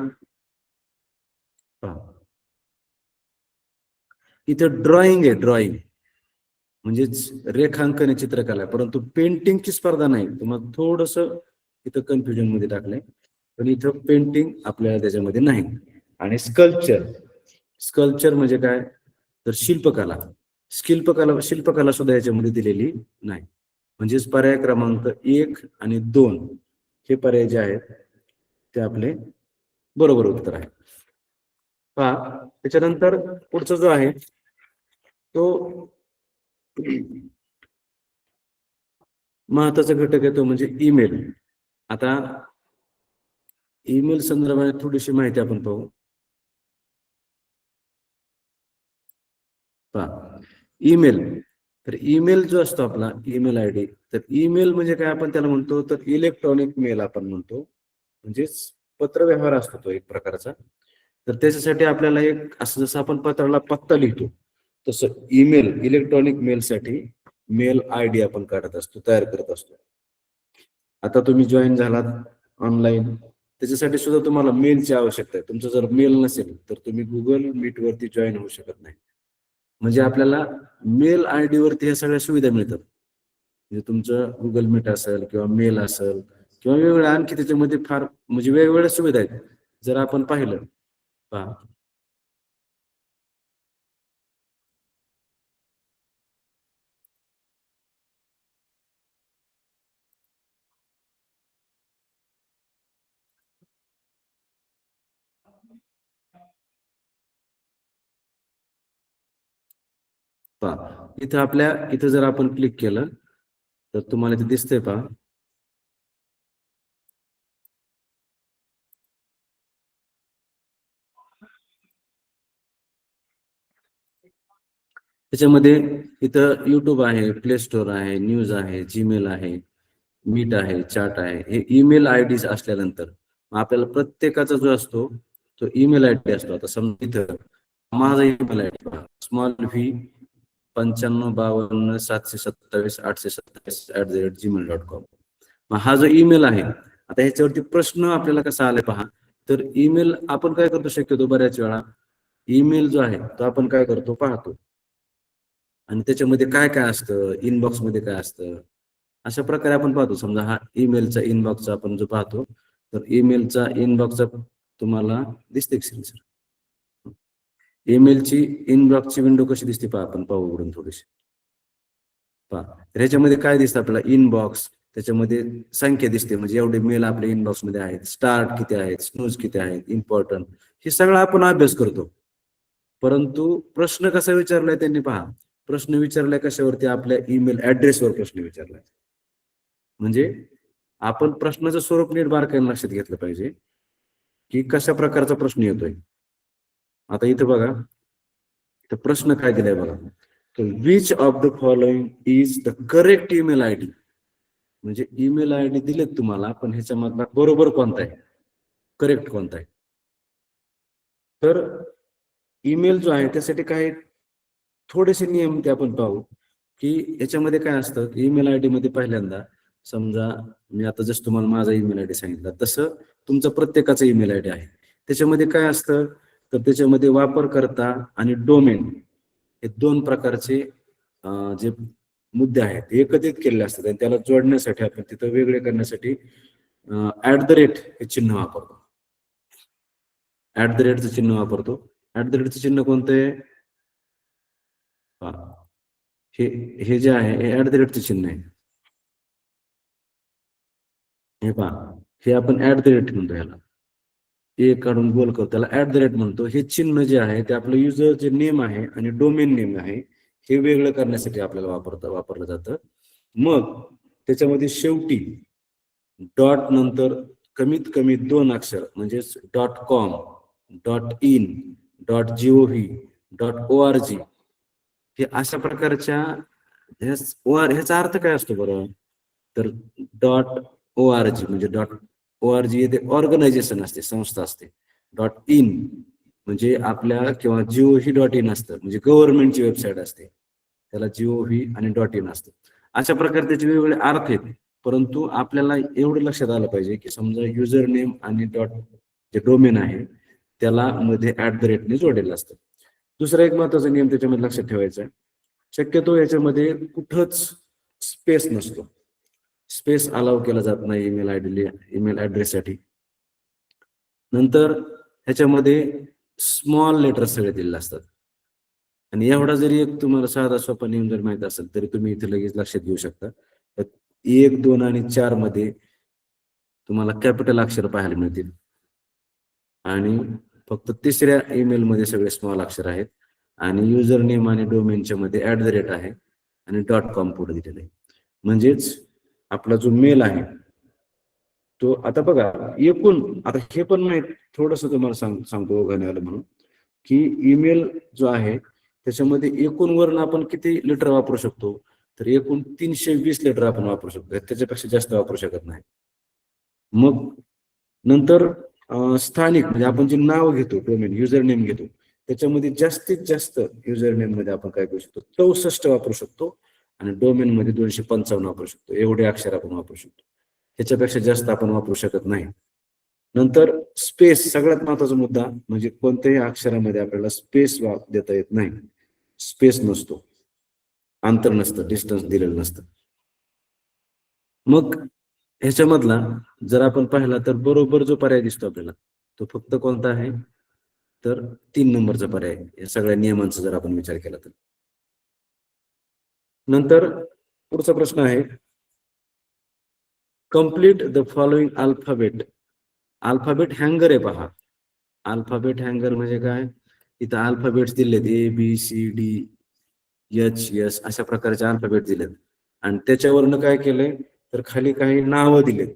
पहा इथं ड्रॉइंग आहे, ड्रॉइंग म्हणजेच रेखांकन चित्रकला, परंतु पेंटिंगची स्पर्धा नाही. तुम्हाला थोडस इथं कन्फ्युजन मध्ये टाकलंय, पण इथं पेंटिंग आपल्याला त्याच्यामध्ये नाही. आणि स्कल्पचर म्हणजे काय, तर शिल्पकला, शिल्पकला सुद्धा याच्यामध्ये दिलेली नाही. म्हणजेच पर्याय क्रमांक 1 आणि 2 हे पर्याय जे आहेत ते आपले बरोबर उत्तर आहे. पहा त्याच्यानंतर पुढचा जो आहे तो महत्वाचा घटक आहे, तो म्हणजे ईमेल. आता ईमेल संदर्भात थोडीशी माहिती आपण पाहू. पहा ईमेल, तर ईमेल जो असतो आपला ईमेल आयडी, तर ईमेल म्हणजे काय आपण त्याला म्हणतो, तर इलेक्ट्रॉनिक मेल आपण म्हणतो, म्हणजेच पत्रव्यवहार असतो तो एक प्रकारचा. तर त्याच्यासाठी आपल्याला एक असं, जसं आपण पत्राला पत्ता लिहितो तसं ईमेल, इलेक्ट्रॉनिक मेलसाठी मेल आयडी आपण काढत असतो, तयार करत असतो. आता तुम्ही जॉईन झालात ऑनलाईन, त्याच्यासाठी सुद्धा तुम्हाला मेलची आवश्यकता आहे. तुमचं जर मेल नसेल तर तुम्ही गुगल मीट वरती जॉईन होऊ शकत नाही. म्हणजे आपल्याला मेल आयडी वरती ह्या सगळ्या सुविधा मिळतात. म्हणजे तुमचं गुगल मीट असेल किंवा मेल असेल किंवा वेगवेगळ्या आणखी त्याच्यामध्ये फार म्हणजे वेगवेगळ्या सुविधा आहेत. जर आपण पाहिलं, पहा पहा इथं जर आपण क्लिक केलं तर तुम्हाला इथे दिसतंय पहा. त्याच्यामध्ये इथं युट्यूब आहे, प्ले स्टोर आहे, न्यूज आहे, जीमेल आहे, मीट आहे, चॅट आहे. हे ईमेल आयडीज असल्यानंतर आपल्याला प्रत्येकाचा जो असतो तो ईमेल आयडी असतो. आता समजा इथं माझा ईमेल आयडी स्मॉल व्ही 9552 727 827 हा जो ईमेल आहे. आता ह्याच्यावरती प्रश्न आपल्याला कसा आलाय पहा. तर ईमेल आपण काय करतो, शक्यतो बऱ्याच वेळा ईमेल जो आहे तो आपण काय करतो, पाहतो आणि त्याच्यामध्ये काय काय असतं, इनबॉक्स मध्ये काय असतं, अशा प्रकारे आपण पाहतो. समजा हा ईमेलचा इनबॉक्सचा आपण जो पाहतो, तर ईमेलचा इनबॉक्सचा तुम्हाला दिसते सर. ईमेलची इनबॉक्सची विंडो कशी दिसते पहा, आपण पाहू उघडून थोडीशी. तर ह्याच्यामध्ये काय दिसतं आपल्याला, इनबॉक्स, त्याच्यामध्ये संख्या दिसते, म्हणजे एवढे मेल आपल्या इनबॉक्स मध्ये आहेत, स्टार्ट किती आहेत, स्नूज किती आहेत, इम्पॉर्टंट, हे सगळं आपण अभ्यास करतो. परंतु प्रश्न कसा विचारलाय त्यांनी पहा, प्रश्न विचारलाय कशावरती, आपल्या ईमेल ऍड्रेसवर प्रश्न विचारलाय. म्हणजे आपण प्रश्नाचं स्वरूप नीट बारकाईने लक्षात घेतलं पाहिजे की कशा प्रकारचा प्रश्न येतोय. आता इथं बघा, तर प्रश्न काय दिलाय बघा, तर which of the following is the correct email I D. म्हणजे ईमेल आय डी दिलेत तुम्हाला, पण ह्याच्यामधला बरोबर कोणता आहे, करेक्ट कोणता आहे. तर ईमेल जो आहे त्यासाठी काय थोडेसे नियम ते आपण पाहू, की याच्यामध्ये काय असतं, ईमेल आय डी मध्ये पहिल्यांदा समजा मी आता जस्ट तुम्हाला माझा ईमेल आय डी सांगितला, तसं तुमचा प्रत्येकाचा ईमेल आय डी आहे. त्याच्यामध्ये काय असतं, तर त्याच्यामध्ये वापरकर्ता आणि डोमेन हे दोन प्रकारचे जे मुद्दे आहेत ते एकत्रित केलेले असतात, आणि त्याला जोडण्यासाठी आपण तिथं वेगळे करण्यासाठी @ हे चिन्ह वापरतो. चं चिन्ह वापरतो. चं चिन्ह कोणतं आहे, हे हे जे आहे हे चं चिन्ह आहे. हे पहा, हे आपण म्हणतो याला, ए काढून गोल करतो त्याला म्हणतो. हे चिन्ह जे आहे ते आपलं युजर जे नेम आहे आणि डोमेन नेम आहे हे वेगळं करण्यासाठी आपल्याला वापरलं जातं. मग त्याच्यामध्ये शेवटी डॉट नंतर कमीत कमी 2 अक्षर म्हणजेच .com, .in, .gov, .org हे अशा प्रकारच्या ह्याचा अर्थ काय असतो बरं, तर .org म्हणजे .org ते ऑर्गनायझेशन असते, संस्था असते. .in म्हणजे आपल्या किंवा .gov.in असतं, म्हणजे गव्हर्नमेंटची वेबसाईट असते, त्याला gov आणि .in असतं. अशा प्रकारे त्याचे वेगवेगळे अर्थ आहेत. परंतु आपल्याला एवढं लक्षात आलं पाहिजे की समजा युजर नेम आणि जे डोमेन आहे त्याला मध्ये @ ने जोडलेलं असतं. दुसरा एक महत्वाचा नियम त्याच्यामध्ये लक्षात ठेवायचा आहे, शक्यतो याच्यामध्ये कुठंच स्पेस नसतो, स्पेस अलाव केला जात नाही ईमेल ऍड्रेससाठी. नंतर ह्याच्यामध्ये स्मॉल लेटर सगळे दिलेले असतात, आणि एवढा जरी एक तुम्हाला साधा सोपा नियम जर माहित असेल तरी तुम्ही इथे लगेच लक्षात घेऊ शकता. 1, 2 आणि 4 मध्ये तुम्हाला कॅपिटल अक्षर पाहायला मिळतील, आणि फक्त तिसऱ्या ईमेल मध्ये सगळे स्मॉल अक्षर आहेत, आणि युजर नेम आणि डोमेनच्या मध्ये @ आहे आणि .com पुढे दिलेलं आहे. म्हणजेच आपला जो मेल आहे तो, आता बघा एकूण, आता हे पण माहित थोडस तुम्हाला सांगतो घाण्याला म्हणून, की ईमेल जो आहे त्याच्यामध्ये एकूण वर्ण आपण किती लिटर वापरू शकतो, तर एकूण 320 लिटर आपण वापरू शकतो, त्याच्यापेक्षा जास्त वापरू शकत नाही. मग नंतर स्थानिक म्हणजे आपण जे नाव घेतो, डोमेन युजर नेम घेतो, त्याच्यामध्ये जास्तीत जास्त युजर नेम मध्ये आपण काय करू शकतो, 64 वापरू शकतो, आणि डोमेन मध्ये 255 वापरू शकतो. एवढे अक्षर आपण वापरू शकतो, त्याच्यापेक्षा जास्त आपण वापरू शकत नाही. नंतर स्पेस, सगळ्यात महत्वाचा मुद्दा म्हणजे कोणत्याही अक्षरामध्ये आपल्याला स्पेस देता येत नाही, स्पेस नसतो, अंतर नसतं, डिस्टन्स दिलेलं नसतं. मग ह्याच्यामधला जर आपण पाहिला तर बरोबर जो पर्याय दिसतो आपल्याला तो फक्त कोणता आहे, तर 3 नंबरचा पर्याय, या सगळ्या नियमांचा जर आपण विचार केला तर. नंतर पुढचा प्रश्न आहे, complete the following alphabet. Alphabet हँगर आहे पहा, अल्फाबेट हँगर म्हणजे काय, इथं अल्फाबेट्स दिलेत ABCDEF अशा प्रकारचे अल्फाबेट दिलेत, आणि त्याच्यावरनं काय केलंय, तर खाली काही नावं दिलेत.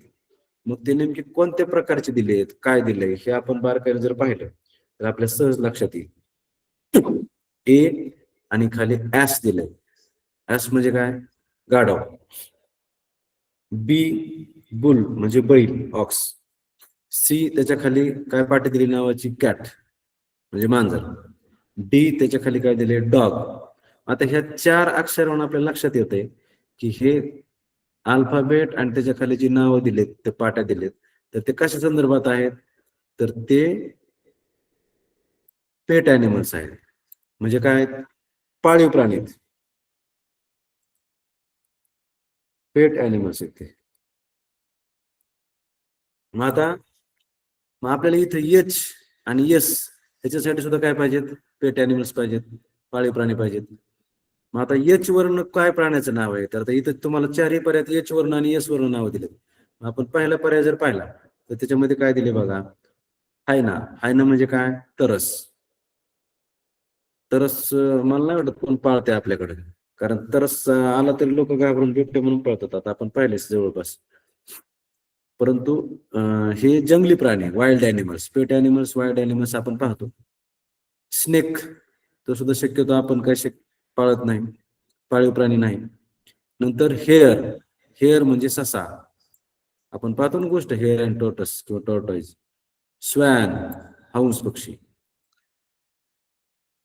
मग ते नेमके कोणत्या प्रकारचे दिलेत, काय दिलंय, हे आपण बारकाईने जर पाहिलं तर आपल्या सहज लक्षात येईल. ए आणि खाली ऍस दिलंय, ऍस म्हणजे काय, गाढव. बी बुल म्हणजे बैल, ऑक्स. सी त्याच्या खाली काय पाठी दिली नावाची, कॅट म्हणजे मांजर. डी त्याच्या खाली काय दिले, डॉग. आता ह्या 4 अक्षरावरून आपल्याला लक्षात येते की हे अल्फाबेट आणि त्याच्या खाली जी नावं दिलेत, ते पाट्या दिलेत, तर ते कशा संदर्भात आहेत, तर ते पेट ॲनिमल्स आहेत. म्हणजे काय, पाळीव प्राणी, पेट ॲनिमल्स आहेत ते. मग आता आपल्याला इथं एच आणि एस ह्याच्यासाठी सुद्धा काय पाहिजेत, पेट ॲनिमल्स पाहिजेत, पाळीव प्राणी पाहिजेत. मग आता एच वर्ण काय प्राण्याचं नाव आहे? तर आता इथं तुम्हाला चारही पर्यायात एच वर्ण आणि एस वर्ण नाव दिले. आपण पहिला पर्याय जर पाहिला तर त्याच्यामध्ये काय दिले बघा, हायना. हायना म्हणजे काय? तरस. तरस मला नाही वाटत कोण पाळते आपल्याकडे, कारण तरस आला तरी लोक घाबरून बिबटे म्हणून पळतात. आता आपण पाहिलेच जवळपास. परंतु हे जंगली प्राणी, वाईल्ड अॅनिमल्स, पेट अॅनिमल्स, वाईल्ड अॅनिमल्स आपण पाहतो. स्नेक तो सुद्धा शक्यतो आपण काय पाळत नाही, पाळीव प्राणी नाही. नंतर हेअर, हेअर म्हणजे ससा. आपण पाहतो ना गोष्ट, हेअर अँड टॉर्टस किंवा टॉर्टॉइज. स्वॅन, हंस पक्षी.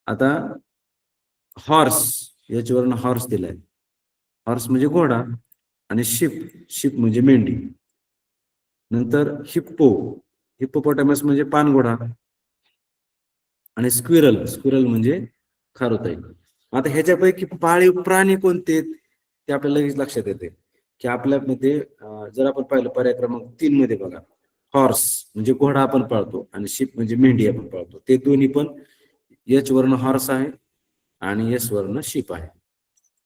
आता हॉर्स, याच्यावरनं हॉर्स दिलाय. हॉर्स म्हणजे घोडा. आणि शिप, शिप म्हणजे मेंढी. नंतर हिप्पो, हिप्पोपोटॅमस म्हणजे पानघोडा. आणि स्क्विरल, स्क्विरल म्हणजे खारुताई. आता ह्याच्यापैकी पाळीव प्राणी कोणते ते आपल्याला लगेच लक्षात येते की आपल्यामध्ये जर आपण पाहिलं पर्याय क्रमांक 3 मध्ये बघा, हॉर्स म्हणजे घोडा आपण पाळतो आणि शिप म्हणजे मेंढी आपण पाळतो. ते दोन्ही पण एच वर्ण हॉर्स आहे आणि एस वर्ण शिप आहे.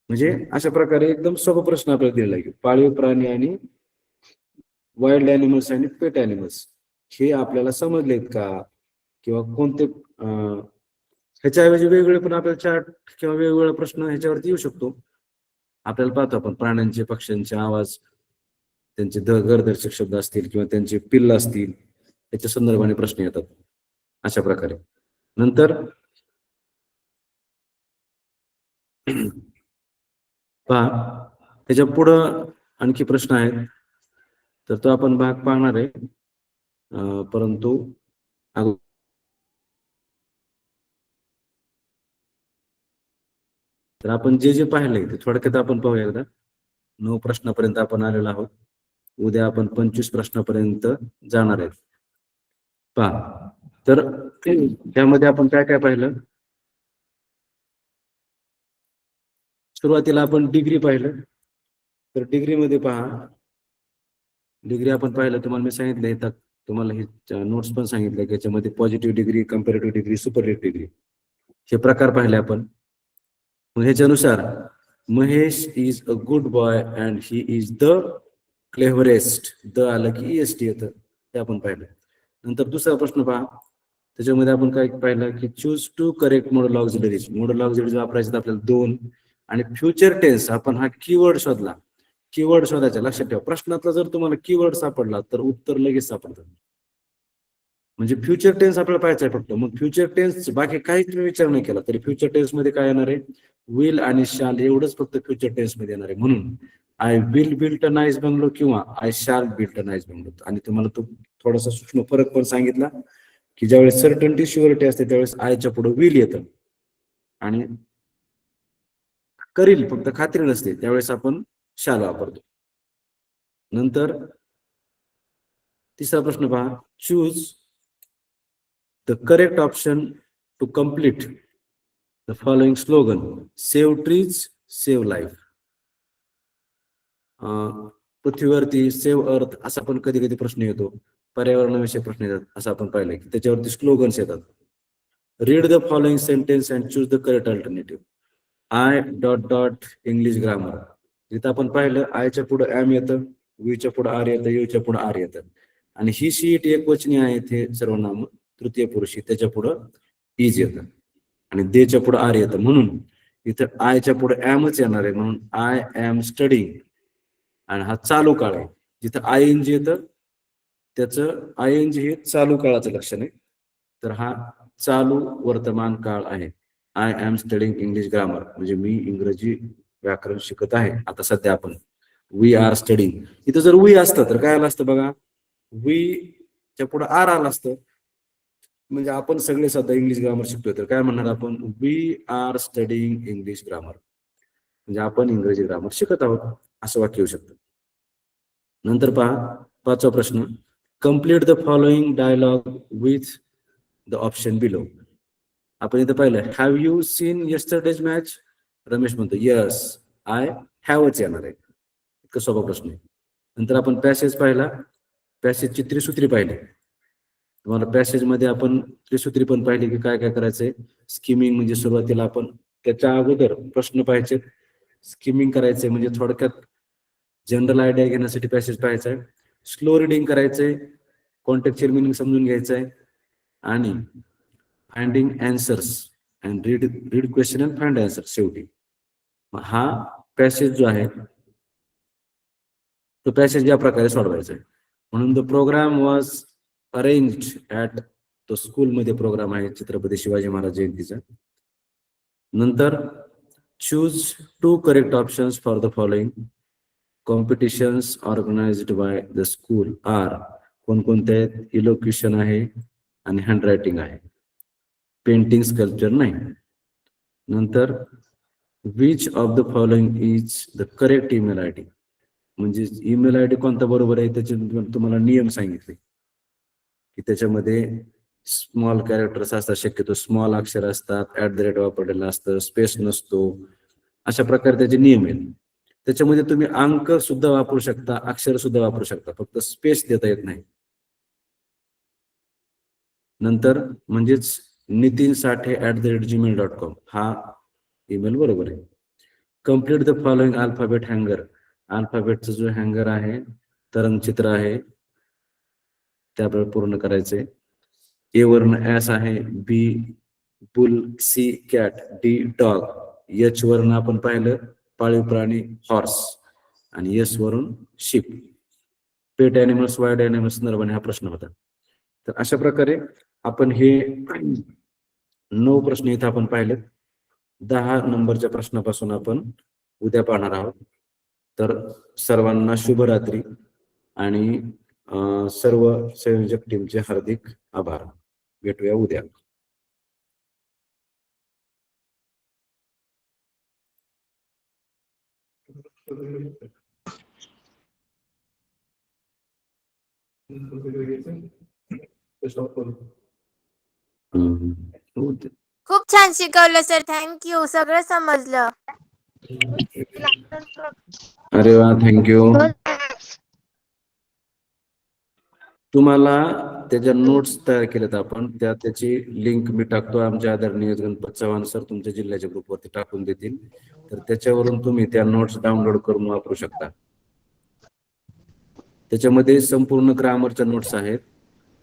म्हणजे अशा प्रकारे एकदम सोपा प्रश्न आपल्याला दिलेला आहे. पाळीव प्राणी आणि वाईल्ड अॅनिमल्स आणि पेट अॅनिमल्स हे आपल्याला समजलेत का? किंवा कोणते ह्याच्याऐवजी वेगवेगळे पण आपल्याला चार्ट किंवा वेगवेगळे प्रश्न ह्याच्यावरती येऊ शकतो. आपल्याला पाहतो आपण प्राण्यांचे, पक्ष्यांचे आवाज, त्यांचे गरदर्शक शब्द असतील किंवा त्यांचे पिल्ल असतील, याच्या संदर्भाने प्रश्न येतात अशा प्रकारे. नंतर पहा, त्याच्या पुढं आणखी प्रश्न आहेत, तर तो आपण भाग पाहणार आहे. परंतु तर आपण जे जे पाहिलंय ते थोडक्यात आपण पाहूया एकदा. 9 प्रश्नापर्यंत आपण आलेलो आहोत. उद्या आपण 25 प्रश्नापर्यंत जाणार आहेत. पहा, तर त्यामध्ये आपण काय काय पाहिलं. सुरुवातीला आपण डिग्री पाहिलं. तर डिग्री मध्ये पहा, डिग्री आपण पाहिलं, तुम्हाला मी सांगितलं येतात, तुम्हाला हे नोट्स पण सांगितलं की याच्यामध्ये positive degree, comparative degree, superlative degree हे प्रकार पाहिले आपण. मग ह्याच्यानुसार Mahesh is a good boy and he is the cleverest. द आलं की EST येतं, ते आपण पाहिलं. नंतर दुसरा प्रश्न पहा, त्याच्यामध्ये आपण काय पाहिलं की choose two correct modal auxiliaries. Modal auxiliaries वापरायचे आपल्याला 2. आणि फ्युचर टेन्स आपण हा कीवर्ड शोधला. कीवर्ड शोधायचा, लक्षात ठेवा. प्रश्नातला जर तुम्हाला कीवर्ड सापडला तर उत्तर लगेच सापडतं. म्हणजे फ्युचर टेन्स आपल्याला पाहायचं आहे फक्त. मग फ्युचर टेन्स बाकी काहीच तुम्ही विचार नाही केला तरी फ्युचर टेन्स मध्ये काय येणार आहे? विल आणि शाल एवढंच फक्त फ्युचर टेन्स मध्ये येणार आहे. म्हणून I will build a nice bungalow किंवा आय शाल बिल्ड अ नाईस बंगलो. आणि तुम्हाला तो थोडासा सूक्ष्म फरक पण सांगितला की ज्यावेळेस सर्टन्टी, शुअरिटी असते त्यावेळेस आयच्या पुढे विल येतं आणि करील फक्त खात्री नसते त्यावेळेस आपण शाल वापरतो. नंतर तिसरा प्रश्न पहा, choose the correct option to complete the following slogan. Save trees, save life. पृथ्वीवरती सेव्ह अर्थ असा पण कधी कधी प्रश्न येतो, पर्यावरणाविषयी प्रश्न येतात, असं आपण पाहिलंय की त्याच्यावरती स्लोगन्स येतात. Read the following sentence and choose the correct alternative. I dot dot English grammar. जिथं आपण पाहिलं आयच्या पुढे एम येतं, वीच्या पुढे आर येतं, यूच्या पुढे आर येतं. आणि ही शीट एक वचनी आहे, ते सर्वनाम तृतीय पुरुषी, त्याच्या पुढं इज येतं आणि देच्या पुढे आर येतं. म्हणून इथं आयच्या पुढे एमच येणार आहे, म्हणून आय एम स्टडिंग. आणि हा चालू काळ आहे. जिथं ING येतं त्याचं ING हे चालू काळाचं लक्षण आहे. तर हा चालू वर्तमान काळ आहे. I am studying English grammar म्हणजे मी इंग्रजी व्याकरण शिकत आहे. आता सध्या आपण वी आर स्टडिंग. इथं जर वी असतं तर काय आलं असतं बघा, वी च्या पुढे आर आलं असतं, म्हणजे आपण सगळे सध्या इंग्लिश ग्रामर शिकतोय. तर काय म्हणणार आपण, we are studying English grammar, म्हणजे आपण इंग्रजी ग्रामर शिकत आहोत, असं वाक्य येऊ शकतं. नंतर पहा, 5वा प्रश्न, complete the following dialogue with the option below. आपण इथं पाहिलं, have you seen yesterday's match. Ramesh म्हणतो यस, आय हॅवच येणार आहे. इतका सोपा प्रश्न आहे. नंतर आपण पॅसेज पाहिला, पॅसेजची त्रिसूत्री पाहिली. तुम्हाला पॅसेज मध्ये आपण त्रिसूत्री पण पाहिली की काय काय करायचंय. स्किमिंग म्हणजे सुरुवातीला आपण त्याच्या अगोदर प्रश्न पाहायचे, स्किमिंग करायचंय म्हणजे थोडक्यात जनरल आयडिया घेण्यासाठी पॅसेज पाहायचा आहे, स्लो रिडिंग करायचंय, कॉन्टेक्चुअल मिनिंग समजून घ्यायचंय आणि finding answers and read question and find answer शेवटी. हा पॅसेज जो आहे तो पॅसेज या प्रकारे सोडवायचा आहे. म्हणून the programme was arrange at तो स्कूलमध्ये प्रोग्राम आहे छत्रपती शिवाजी महाराज जयंतीचा. नंतर choose 2 correct options for the following competitions organised by the school are. कोणकोणते आहेत? इलोक्युशन आहे आणि हँड रायटिंग आहे, पेंटिंग स्कल्पचर नाही. नंतर which of the following is the correct email I D. म्हणजे ईमेल आय डी कोणता बरोबर आहे त्याचे तुम्हाला नियम सांगितले की त्याच्यामध्ये स्मॉल कॅरेक्टर्स असतात, शक्यतो स्मॉल अक्षर असतात, @ वापरलेलं असतं, स्पेस नसतो, अशा प्रकारे त्याचे नियम आहेत. त्याच्यामध्ये तुम्ही अंक सुद्धा वापरू शकता, अक्षर सुद्धा वापरू शकता, फक्त स्पेस देता येत नाही. नंतर म्हणजेच नितीन साठे @gmail.com हा ईमेल बरोबर आहे. कम्प्लीट द फॉलोइंग अल्फाबेट हँगर. अल्फाबेटचा जो हँगर आहे, तरंगचित्र आहे, त्याबरोबर पूर्ण करायचंय. ए वर्ण ऍस आहे, B bull, C cat, D dog, H वर्ण आपण पाहिलं पाळीव प्राणी हॉर्स आणि एस वरून sheep. Pet animals, wild animals, नरवणे हा प्रश्न होता. तर अशा प्रकारे आपण हे 9 प्रश्न इथं आपण पाहिलेत. 10 नंबरच्या प्रश्नापासून आपण उद्या पाहणार आहोत. तर सर्वांना शुभरात्री आणि सर्व संयोजक टीमचे हार्दिक आभार. भेटूया उद्या. खूप छान शिकवलं सर, थँक्यू. सगळं समजलं. अरे वा, थँक्यू. तुम्हाला त्याच्या नोट्स तयार केल्यात आपण, त्याची लिंक मी टाकतो. आमच्या आदरणीय गणपत चव्हाण सर तुमच्या जिल्ह्याच्या ग्रुपवरती टाकून देतील, तर त्याच्यावरून तुम्ही त्या नोट्स डाउनलोड करून वापरू शकता. त्याच्यामध्ये संपूर्ण ग्रामरच्या नोट्स आहेत.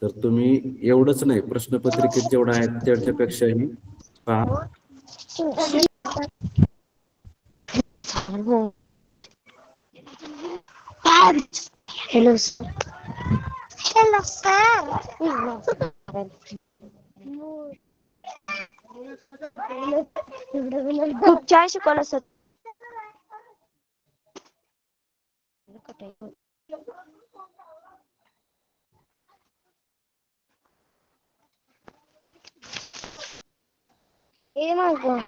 तर तुम्ही एवढंच नाही, प्रश्नपत्रिकेत जेवढं आहे त्याच्यापेक्षाही पहा. Hello sir. Hello sir. खूप छान शिकवलं सर. ए माझं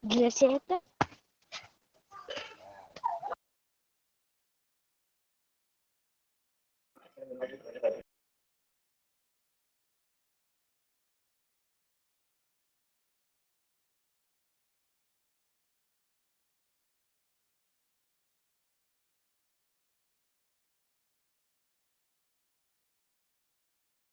गिअर